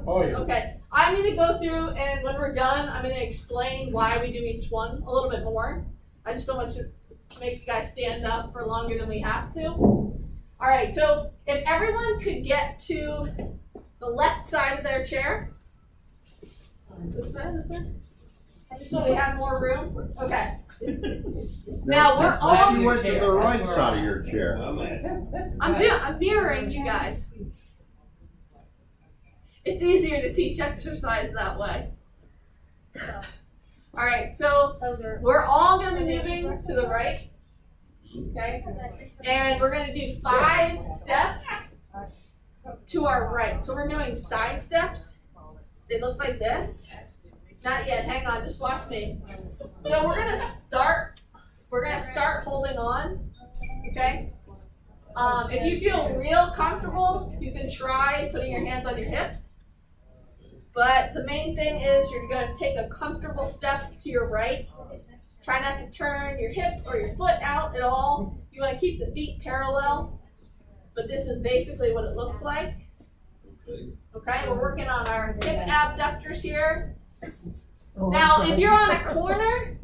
Oh, yeah. Okay, I'm gonna go through and when we're done, I'm gonna explain why we do each one a little bit more. I just don't want to make you guys stand up for longer than we have to. All right, so if everyone could get to the left side of their chair. This way, just so we have more room. Okay. Now we're all. Glad you went to the right side of your chair. I'm mirroring you guys. It's easier to teach exercise that way. All right, so we're all going to be moving to the right. Okay, and we're going to do 5 steps to our right. So we're doing side steps. They look like this. Not yet. Hang on. Just watch me. So we're gonna start. We're gonna start holding on. Okay. If you feel real comfortable, you can try putting your hands on your hips. But the main thing is you're gonna take a comfortable step to your right. Try not to turn your hip or your foot out at all. You want to keep the feet parallel. But this is basically what it looks like. Okay, we're working on our hip abductors here. Now, if you're on a corner,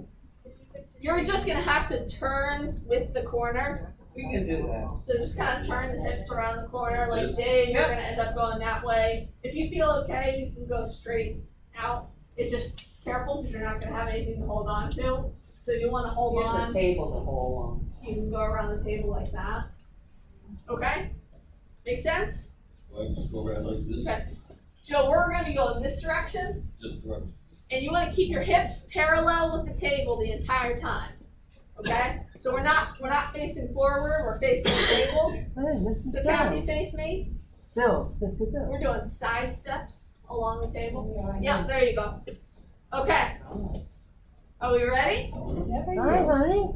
you're just gonna have to turn with the corner. We can do that. So just kind of turn the hips around the corner like Dave, you're gonna end up going that way. If you feel okay, you can go straight out. It's just careful because you're not gonna have anything to hold on to. So if you wanna hold Here's on, a table to hold on. you can go around the table like that. Okay? Make sense? Well, just go around like this. Okay. Joe, we're gonna go in this direction. Just right. And you want to keep your hips parallel with the table the entire time. Okay? So we're not facing forward, we're facing the table. Hey, this is So Kathy, face me. Bill, this is Bill. We're doing side steps along the table. Yeah, there you go. Okay. Are we ready? Hi, honey.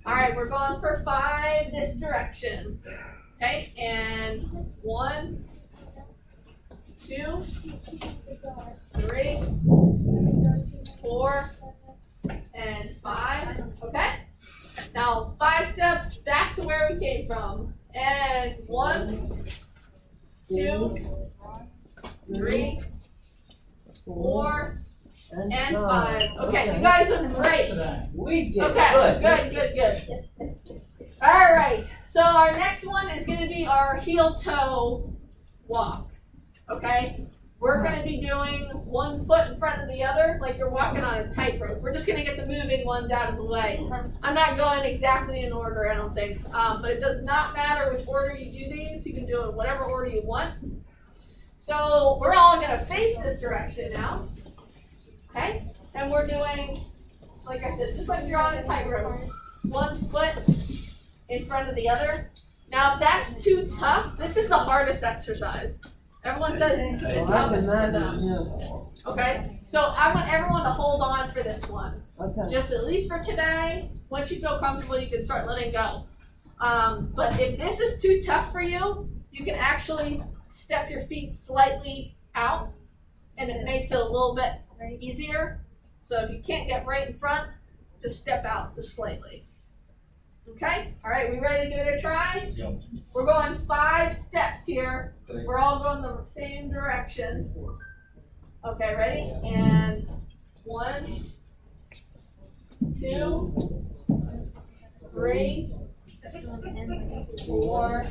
Alright, we're going for 5 this direction. Okay, and 1, 2, 3, 4, and 5. Okay? Now 5 steps back to where we came from. And 1, 2, 3, 4, and 5. Okay, you guys are great. We did Okay, good. All right, so our next one is going to be our heel-toe walk. Okay, we're going to be doing 1 foot in front of the other, like you're walking on a tightrope. We're just going to get the moving ones out of the way. I'm not going exactly in order, I don't think, but it does not matter which order you do these. You can do it whatever order you want. So we're all going to face this direction now. Okay, and we're doing, like I said, just like you're on a tightrope. 1 foot in front of the other. Now, if that's too tough, this is the hardest exercise. Everyone says it's the toughest for them. Okay, so I want everyone to hold on for this one. Okay. Just at least for today. Once you feel comfortable, you can start letting go. But if this is too tough for you, you can actually step your feet slightly out, and it makes it a little bit easier. So if you can't get right in front, just step out just slightly. Okay? All right, we ready to give it a try? Yep. We're going 5 steps here. We're all going the same direction. Okay, ready? And 1, 2, 3, 4,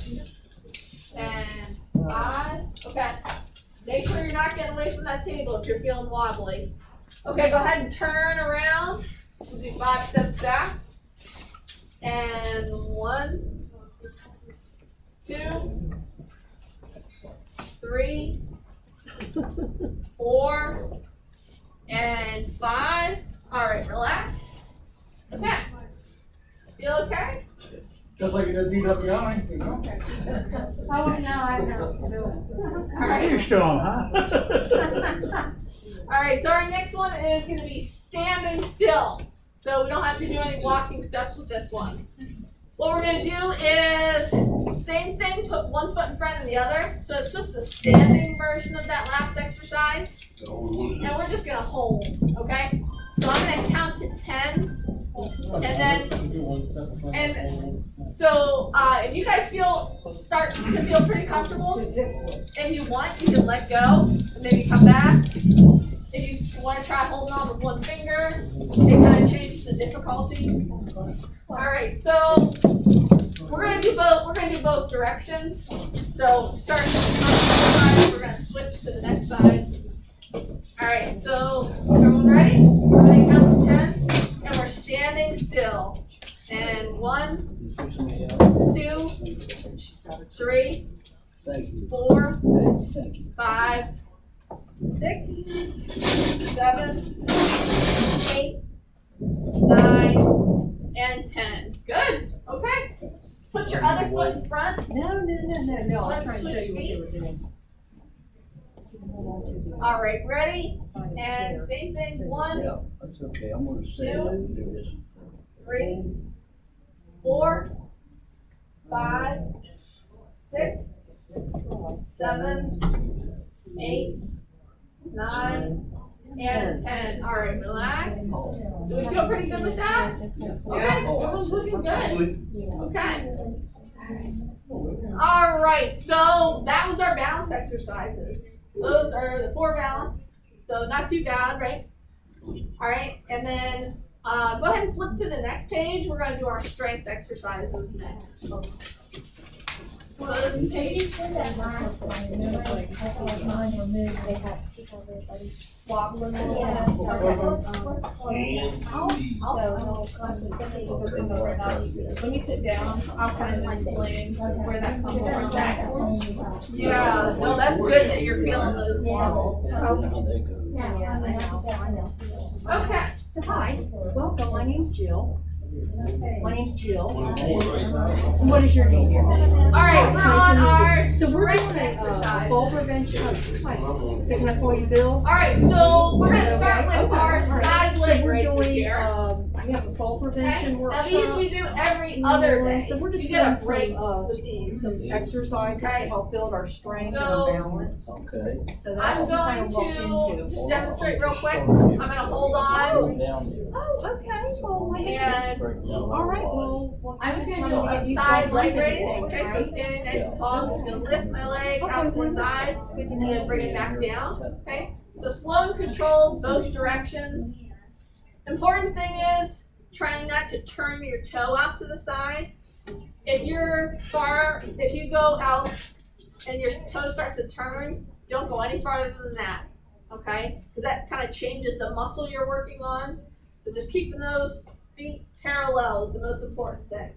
and 5. Okay. Make sure you're not getting away from that table if you're feeling wobbly. Okay, go ahead and turn around. We'll do 5 steps back. And 1, 2, 3, 4, and 5. All right, relax. Okay. Feel okay? Just like you did DWI, you know? Oh, no, I know. All right. You're strong, huh? All right, so our next one is going to be standing still. So we don't have to do any walking steps with this one. What we're going to do is same thing, put one foot in front of the other. So it's just the standing version of that last exercise. And we're just going to hold, okay? So I'm going to count to 10. And then, so if you guys start to feel pretty comfortable, if you want, you can let go and maybe come back. If you want to try holding on with one finger, it kind of changes the difficulty. All right, so we're gonna do both. We're gonna do both directions. So start on the side. We're gonna switch to the next side. All right, so everyone ready? We're gonna count to 10, and we're standing still. And 1, 2, 3, 4, 5, 6, 7, 8, 9, and 10. Good. Okay. Put your other foot in front. No, I was trying to show you what they were doing. All right, ready? And same thing. 1, That's okay, I'm gonna say it. 3, 4, 5, 6, 7, 8, 9, and 10. All right, relax. So we feel pretty good with that? Okay, everyone's looking good. Okay. All right, so that was our balance exercises. Those are the 4 balance, so not too bad, right? All right, and then go ahead and flip to the next page. We're gonna do our strength exercises next. So this is page wobbling a little bit. Let me sit down. I'll kind of explain where that comes from. Yeah, no, that's good that you're feeling those wobbles. Okay. Hi, welcome, my name's Jill. And what is your name? All right, we're on our So we're strength doing a exercise. fall prevention. Can I call you Bill? All right, so we're gonna start with our side leg So we're raises doing, here. we have a fall Okay, prevention now workshop. these we do every other day. So we're just You get a doing break some, with these. some exercises to Okay. help build our strength and So- our balance. Okay. So that's I'm what we kind going of walked to into. just demonstrate real quick. I'm gonna hold on Oh, okay, well, and all right, well. I'm just gonna do a side leg raise. Okay, so standing nice and tall, I'm just gonna lift my leg out to the side and then bring it back down. Okay, so slow and controlled both directions. Important thing is trying not to turn your toe out to the side. If you go out and your toe starts to turn, don't go any farther than that. Okay, because that kind of changes the muscle you're working on. So just keeping those feet parallel is the most important thing.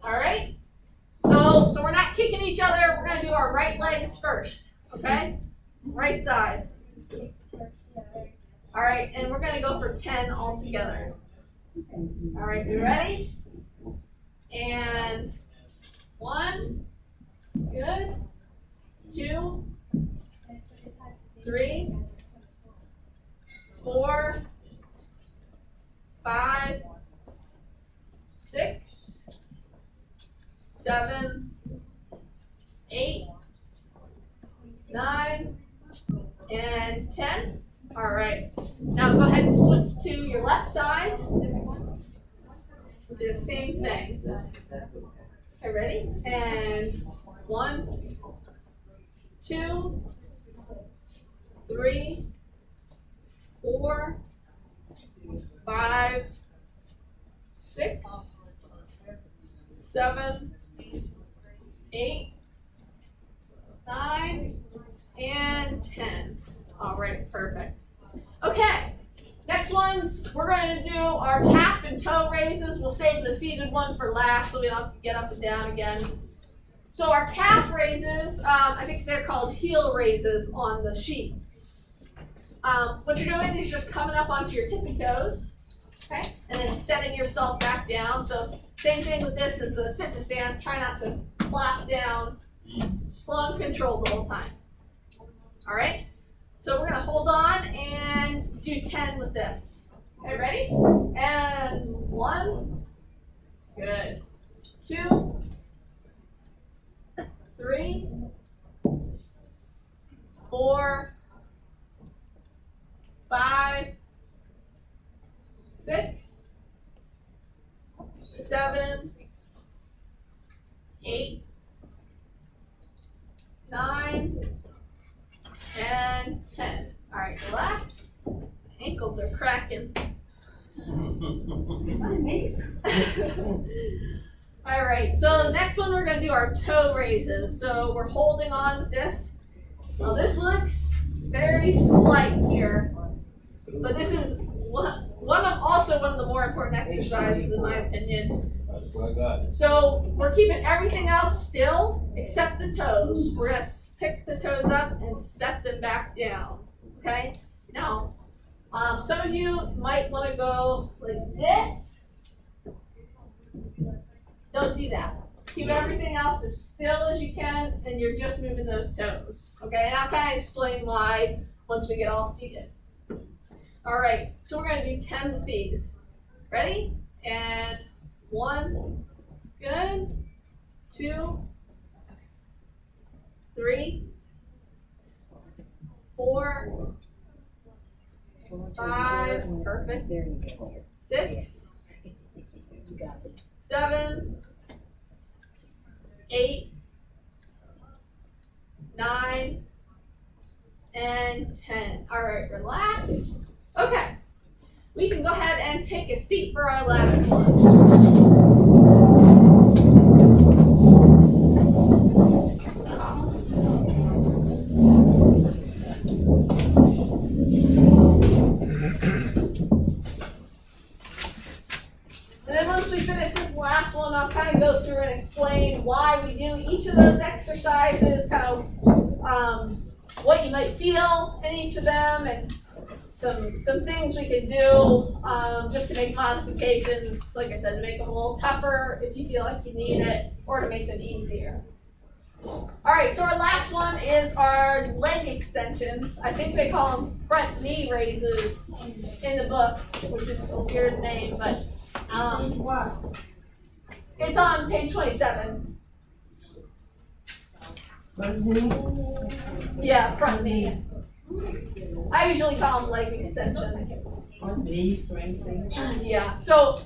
All right. So we're not kicking each other. We're gonna do our right legs first. Okay. Right side. All right, and we're gonna go for 10 all together. All right, you ready? And 1, good. 2, 3, 4, 5, 6, 7, 8, 9, and 10. All right. Now go ahead and switch to your left side. Do the same thing. Okay, ready? And 1, 2, 3, 4, 5, 6, 7, 8, 9, and 10. All right, perfect. Okay, next ones, we're going to do our calf and toe raises. We'll save the seated one for last so we don't have to get up and down again. So our calf raises, I think they're called heel raises on the sheet. What you're doing is just coming up onto your tippy toes, okay, and then setting yourself back down. So same thing with this as the sit to stand. Try not to flop down. Slow and controlled the whole time. All right. So we're gonna hold on and do 10 with this. Okay, ready? And 1. Good. 2. 3. 4. 5, 6, 7, 8, 9, and 10. All right, relax. Ankles are cracking. All right, so next one we're gonna do our toe raises. So we're holding on with this. Now this looks very slight here, but this is one of the more important exercises in my opinion. That's what I got. So we're keeping everything else still except the toes. We're gonna pick the toes up and set them back down. Okay. Now, some of you might want to go like this. Don't do that. Keep everything else as still as you can, and you're just moving those toes. Okay. And I'll kind of explain why once we get all seated. All right. So we're gonna do 10 with these. Ready? And 1, good, 2, 3, 4, 5, perfect, 6, 7, 8, 9, and 10. All right, relax. Okay. We can go ahead and take a seat for our last one. And then once we finish this last one, I'll kind of go through and explain why we do each of those exercises, kind of what you might feel in each of them, and some things we can do just to make modifications, like I said, to make them a little tougher if you feel like you need it, or to make them easier. All right, so our last one is our leg extensions. I think they call them front knee raises in the book, which is a weird name, but it's on page 27. Yeah, front knee. I usually call them leg extensions. Yeah, so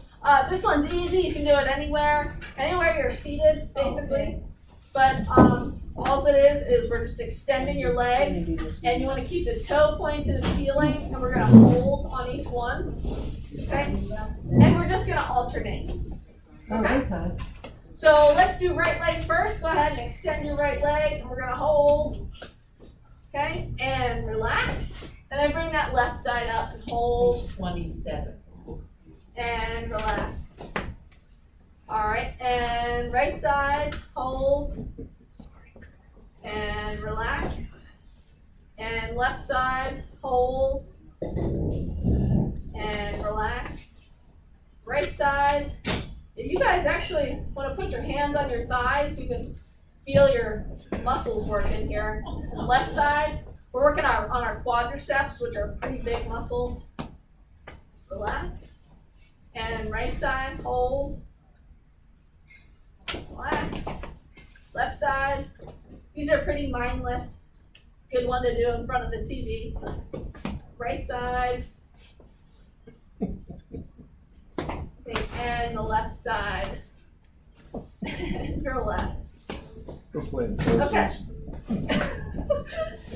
this one's easy. You can do it anywhere you're seated, basically. But all it is we're just extending your leg, and you want to keep the toe point to the ceiling, and we're going to hold on each one. Okay? And we're just going to alternate. Okay? So let's do right leg first. Go ahead and extend your right leg, and we're going to hold. Okay, and relax. And then bring that left side up and hold. 27. And relax. All right, and right side, hold. And relax. And left side, hold. And relax. Right side. If you guys actually want to put your hands on your thighs, you can feel your muscles working here. On the left side, we're working on our quadriceps, which are pretty big muscles. Relax. And right side, hold. Relax. Left side. These are pretty mindless. Good one to do in front of the TV. Right side. Okay, and the left side. Relax. Okay.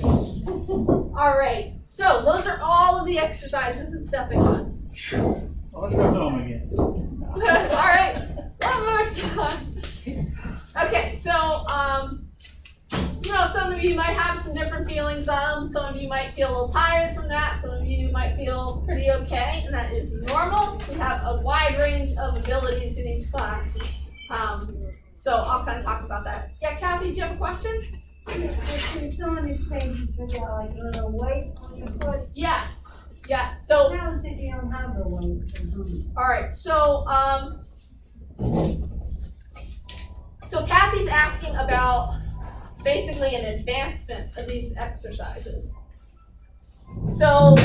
All right. So those are all of the exercises and stepping on. Let's go home again. All right. One more time. Okay, so, you know, some of you might have some different feelings on them. Some of you might feel a little tired from that. Some of you might feel pretty okay, and that is normal. We have a wide range of abilities in each class. So I'll kind of talk about that. Yeah, Kathy, do you have a question? It's on these pages, they got like a little weight on your foot. Yes, yes. So, How is it you don't have the weight? all right. So Kathy's asking about basically an advancement of these exercises. So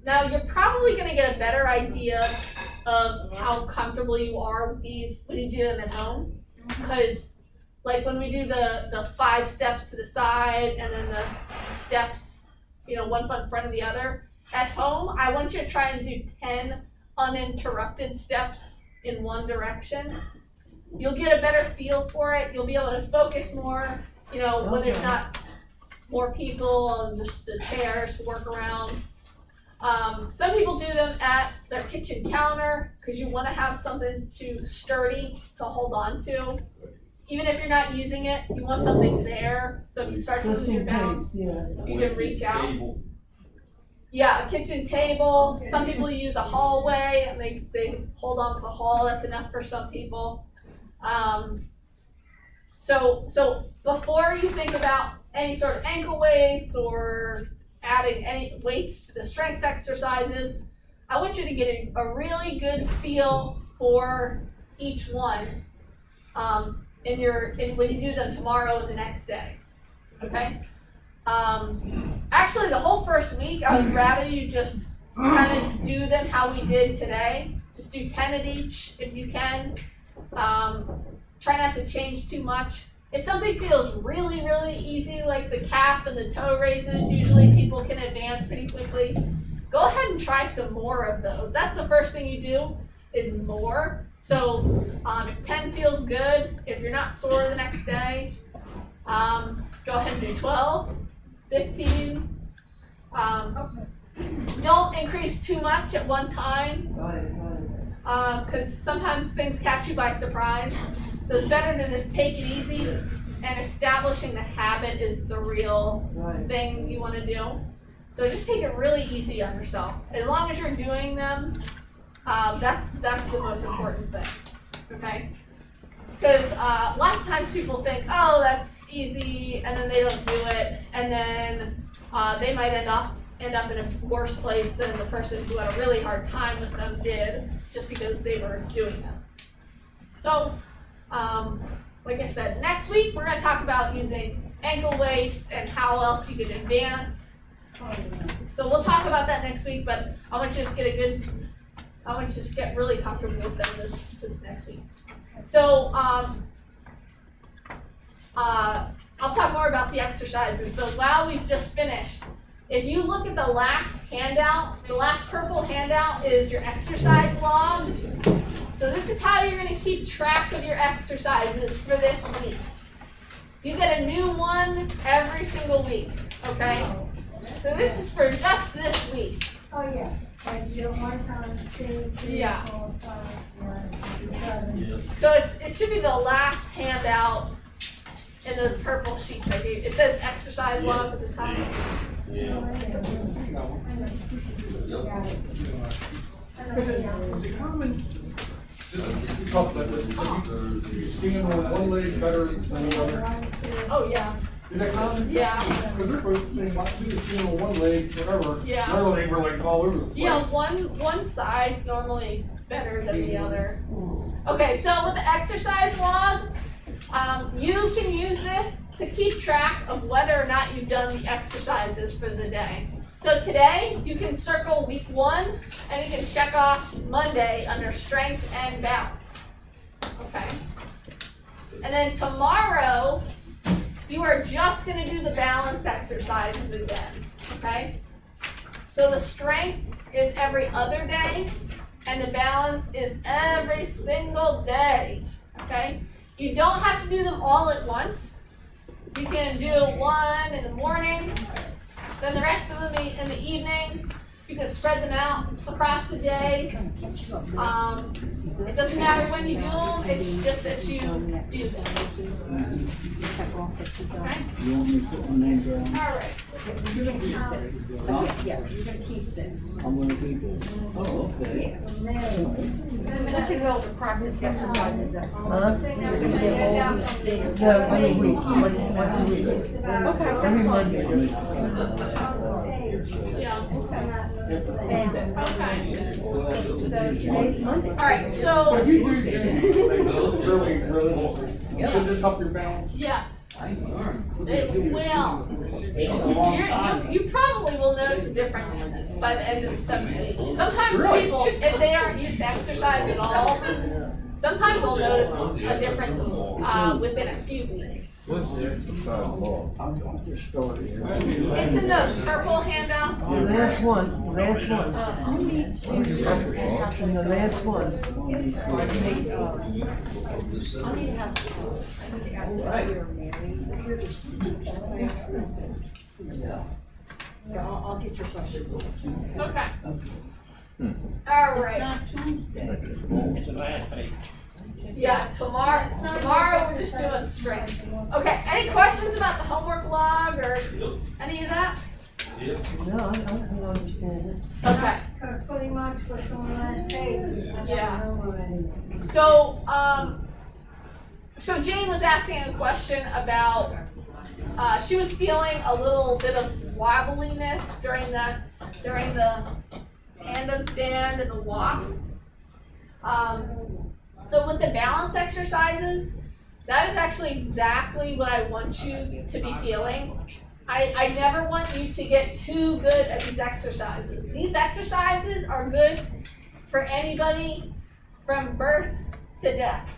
now you're probably going to get a better idea of how comfortable you are with these when you do them at home. Because like when we do the 5 steps to the side and then the steps, you know, one foot in front of the other, at home, I want you to try and do 10 uninterrupted steps in one direction. You'll get a better feel for it. You'll be able to focus more, you know, when there's not more people and just the chairs to work around. Some people do them at their kitchen counter because you want to have something sturdy to hold on to. Even if you're not using it, you want something there so if you start to Just lose your in balance, case, yeah. you can reach out. Yeah, a kitchen table. Some people use a hallway and they hold on to the hall. That's enough for some people. So before you think about any sort of ankle weights or adding any weights to the strength exercises, I want you to get a really good feel for each one when you do them tomorrow and the next day. Okay? Actually, the whole first week, I would rather you just kind of do them how we did today. Just do 10 of each if you can. Try not to change too much. If something feels really, really easy, like the calf and the toe raises, usually people can advance pretty quickly. Go ahead and try some more of those. That's the first thing you do, is more. So if 10 feels good, if you're not sore the next day, go ahead and do 12, 15. Don't increase too much at one time, because sometimes things catch you by surprise. So it's better to just take it easy, and establishing the habit is the real thing you want to do. So just take it really easy on yourself. As long as you're doing them, that's the most important thing, okay? Because lots of times people think, oh, that's easy, and then they don't do it, and then they might end up in a worse place than the person who had a really hard time with them did, just because they were doing them. So, like I said, next week we're going to talk about using ankle weights and how else you can advance. So we'll talk about that next week, but I want you to just get really comfortable with them this next week. So, I'll talk more about the exercises, but while we've just finished, if you look at the last handout, the last purple handout is your exercise log. So this is how you're going to keep track of your exercises for this week. You get a new one every single week, okay? So this is for just this week. Oh, yeah. Like do 1 time, 2, 3, Yeah. 4, 5, 7. So it should be the last handout in those purple sheets I gave. It says exercise log at the top. Is it common? You talked about this, you stand on one leg better than the other. Oh, yeah. Is that common? Yeah. Because they're both saying, like, you just stand on one leg, whatever. Yeah. The other leg, we're like all over the place. Yeah, one side's normally better than the other. Okay, so with the exercise log, you can use this to keep track of whether or not you've done the exercises for the day. So today, you can circle week 1, and you can check off Monday under strength and balance. Okay? And then tomorrow, you are just going to do the balance exercises again. Okay? So the strength is every other day, and the balance is every single day. Okay? You don't have to do them all at once. You can do one in the morning, then the rest of them in the evening, You can spread them out across the day. It doesn't matter when you do them, it's just that you do them. Okay? You want me to put my name down? All right. You're gonna keep this. So, yeah, you're gonna keep this. I'm gonna keep it. Oh, okay. Let you go to practice exercises at home. Huh? You're gonna get all these things. No, every week, once a week. Okay, Every that's Monday. Yeah. Okay. So today's Monday. All right, So so, if you do things really, really, should this help your balance? yes, I learned. it will. Takes a long time. You probably will notice a difference by the end of the 7 weeks. Sometimes Really? people, if they aren't used to exercise at all, sometimes they'll notice a difference within a few weeks. I'm just starting. It's in those purple handouts. The last one, I'll need to. and the last one. I need to ask here, Mary, you're just to teach the class. Yeah, I'll get your questions. Okay. All right. Not Tuesday. It's a bad day. Yeah, tomorrow we're just doing strength. Okay, any questions about the homework log or any of that? No, I don't understand it. Okay, Cause pretty much what's on that page, I Yeah. don't know already. so Jane was asking a question about, she was feeling a little bit of wobbliness during the tandem stand and the walk. So with the balance exercises, that is actually exactly what I want you to be feeling. I never want you to get too good at these exercises. These exercises are good for anybody from birth to death.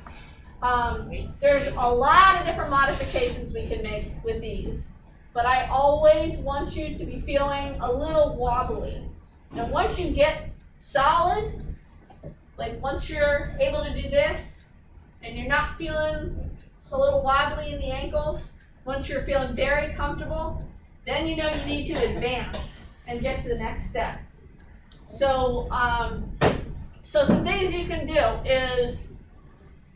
There's a lot of different modifications we can make with these, but I always want you to be feeling a little wobbly. And once you get solid, like once you're able to do this and you're not feeling a little wobbly in the ankles, once you're feeling very comfortable, then you know you need to advance and get to the next step. So, so some things you can do is,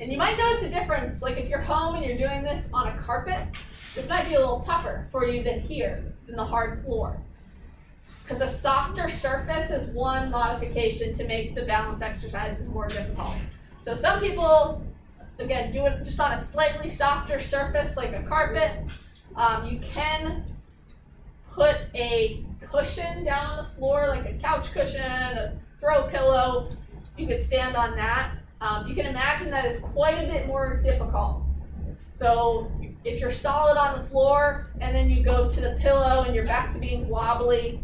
and you might notice a difference, like if you're home and you're doing this on a carpet, this might be a little tougher for you than here, in the hard floor. Because a softer surface is one modification to make the balance exercises more difficult. So some people, again, do it just on a slightly softer surface like a carpet. You can put a cushion down on the floor, like a couch cushion, a throw pillow. You could stand on that. You can imagine that it's quite a bit more difficult. So if you're solid on the floor and then you go to the pillow and you're back to being wobbly,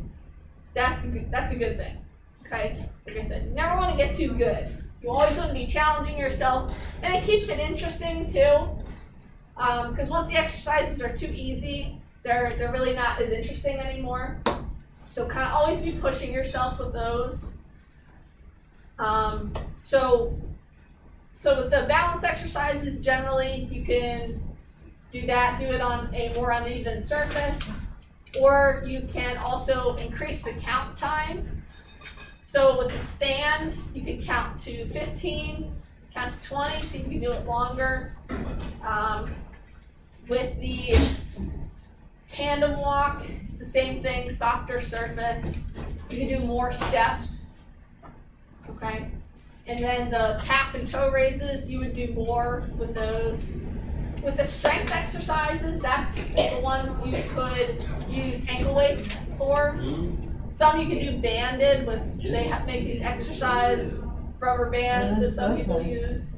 that's a good thing, okay? Like I said, you never want to get too good. You always want to be challenging yourself, and it keeps it interesting too. Because once the exercises are too easy, they're really not as interesting anymore. So kind of always be pushing yourself with those. So with the balance exercises, generally you can do it on a more uneven surface. Or you can also increase the count time. So with the stand, you can count to 15, count to 20, so you can do it longer. With the tandem walk, it's the same thing, softer surface. You can do more steps, okay? And then the calf and toe raises, you would do more with those. With the strength exercises, that's the ones you could use ankle weights for. Some you can do banded with, they make these exercise rubber bands that some people use.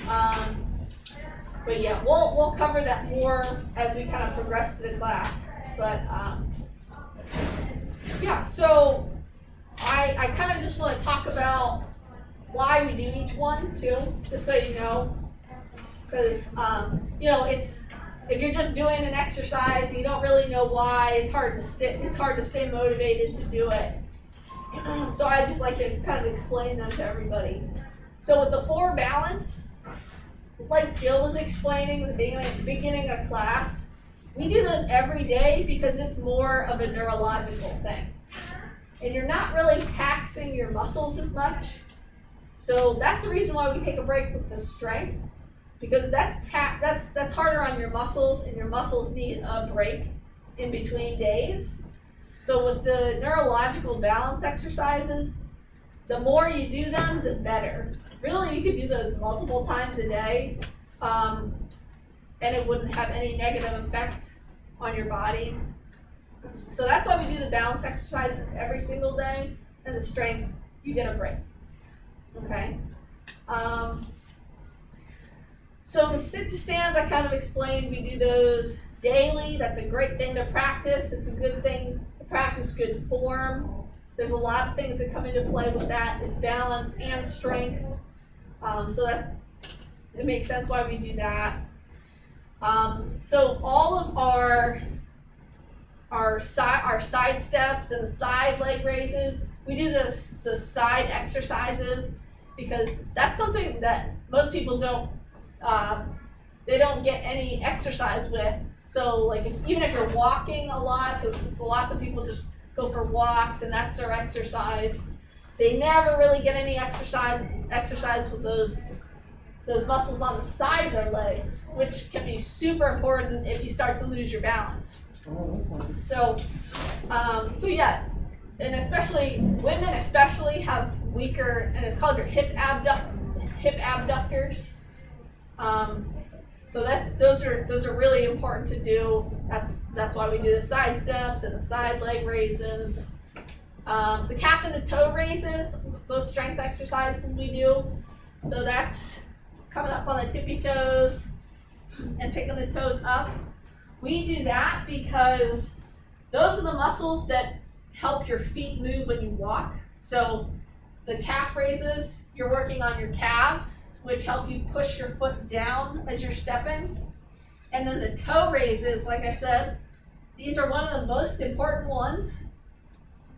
But yeah, we'll cover that more as we kind of progress through the class. But yeah, so I kind of just want to talk about why we do each one too, just so you know. Because, you know, if you're just doing an exercise and you don't really know why, it's hard to stay motivated to do it. So I just like to kind of explain them to everybody. So with the 4 balance, like Jill was explaining at the beginning of class, we do those every day because it's more of a neurological thing. and you're not really taxing your muscles as much. So that's the reason why we take a break with the strength, because that's harder on your muscles, and your muscles need a break in between days. So with the neurological balance exercises, the more you do them, the better. Really, you could do those multiple times a day, and it wouldn't have any negative effect on your body. So that's why we do the balance exercises every single day, and the strength, you get a break. Okay? So the sit to stands, I kind of explained, we do those daily. That's a great thing to practice. It's a good thing to practice good form. There's a lot of things that come into play with that. It's balance and strength. So that it makes sense why we do that. So all of our side steps and the side leg raises, we do the side exercises because that's something that most people don't get any exercise with. So like even if you're walking a lot, so lots of people just go for walks and that's their exercise. They never really get any exercise with those muscles on the side of their legs, which can be super important if you start to lose your balance. So yeah, and especially women have weaker, and it's called your hip abductors. So those are really important to do. That's why we do the side steps and the side leg raises. The calf and the toe raises, those strength exercises we do. So that's coming up on the tippy toes and picking the toes up. We do that because those are the muscles that help your feet move when you walk. So the calf raises, you're working on your calves, which help you push your foot down as you're stepping. And then the toe raises, like I said, these are one of the most important ones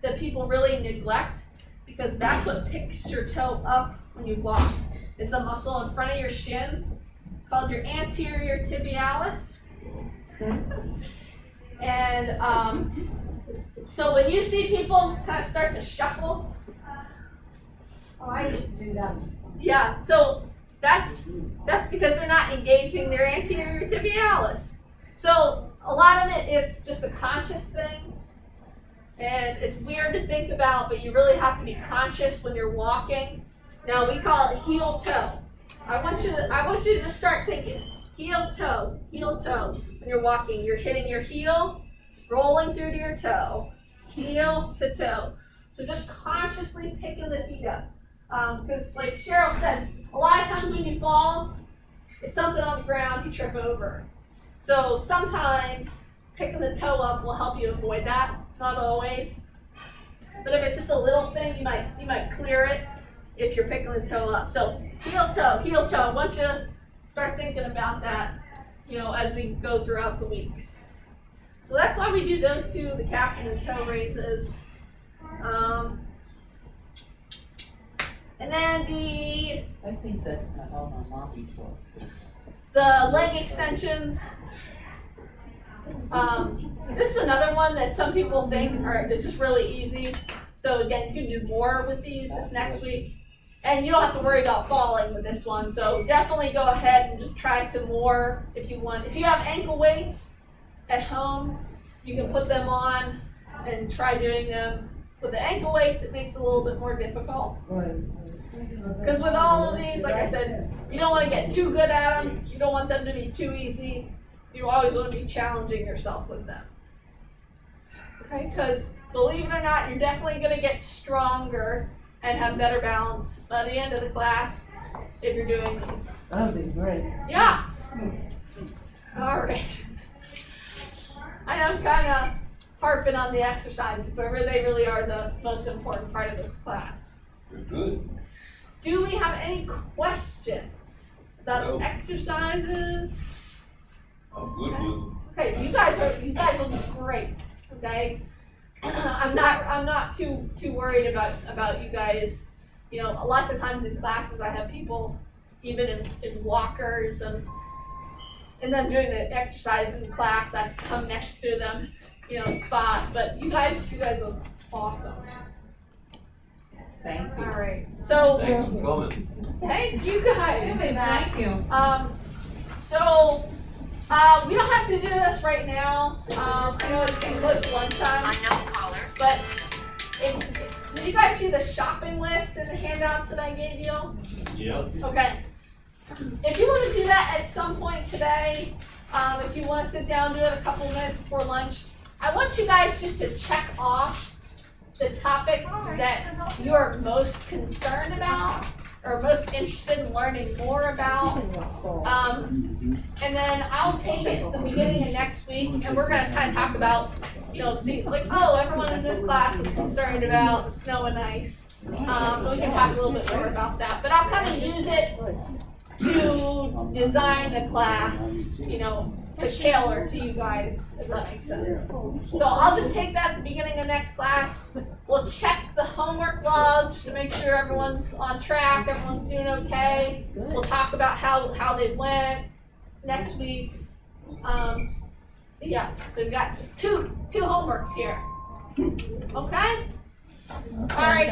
that people really neglect because that's what picks your toe up when you walk. It's the muscle in front of your shin. It's called your anterior tibialis. And so when you see people kind of start to shuffle, I used to do that. yeah, so that's because they're not engaging their anterior tibialis. So a lot of it's just a conscious thing, and it's weird to think about, but you really have to be conscious when you're walking. Now we call it heel toe. I want you to just start thinking heel toe when you're walking. You're hitting your heel, rolling through to your toe, heel to toe. So just consciously picking the feet up. Because like Cheryl said, a lot of times when you fall, it's something on the ground you trip over. So sometimes picking the toe up will help you avoid that, not always. But if it's just a little thing, you might clear it if you're picking the toe up. So heel toe. I want you to start thinking about that, as we go throughout the weeks. So that's why we do those two, the calf and the toe raises. And then I think that's all my mommy taught. the leg extensions. This is another one that some people think is just really easy. So again, you can do more with these this next week. And you don't have to worry about falling with this one. So definitely go ahead and just try some more if you want. If you have ankle weights at home, you can put them on and try doing them. With the ankle weights, it makes it a little bit more difficult. Because with all of these, like I said, you don't want to get too good at them. You don't want them to be too easy. You always want to be challenging yourself with them. Okay, because believe it or not, you're definitely going to get stronger and have better balance by the end of the class if you're doing these. That'd be great. Yeah. All right. I know I'm kind of harping on the exercises, but they really are the most important part of this class. You're good. Do we have any questions about No. exercises? I'm good with them. Okay, you guys will be great. Okay, I'm not too worried about you guys. Lots of times in classes I have people even in walkers and them doing the exercise in class. I come next to them, spot. But you guys are awesome. Thank you. Alright, so, Thanks for coming. thank you guys. Thank you. So, we don't have to do this right now. I know it's getting close to lunchtime. But did you guys see the shopping list in the handouts that I gave you? Yep. Okay. If you wanna do that at some point today, if you wanna sit down, do it a couple minutes before lunch, I want you guys just to check off the topics that you're most concerned about or most interested in learning more about. And then I'll take it at the beginning of next week and we're gonna kind of talk about, see, like, oh, everyone in this class is concerned about snow and ice. And we can talk a little bit more about that, but I'll kind of use it to design the class, to tailor to you guys, if that makes sense. So I'll just take that at the beginning of next class. We'll check the homework logs just to make sure everyone's on track, everyone's doing okay. We'll talk about how they went next week. Yeah, so we've got two homeworks here. Okay? All right.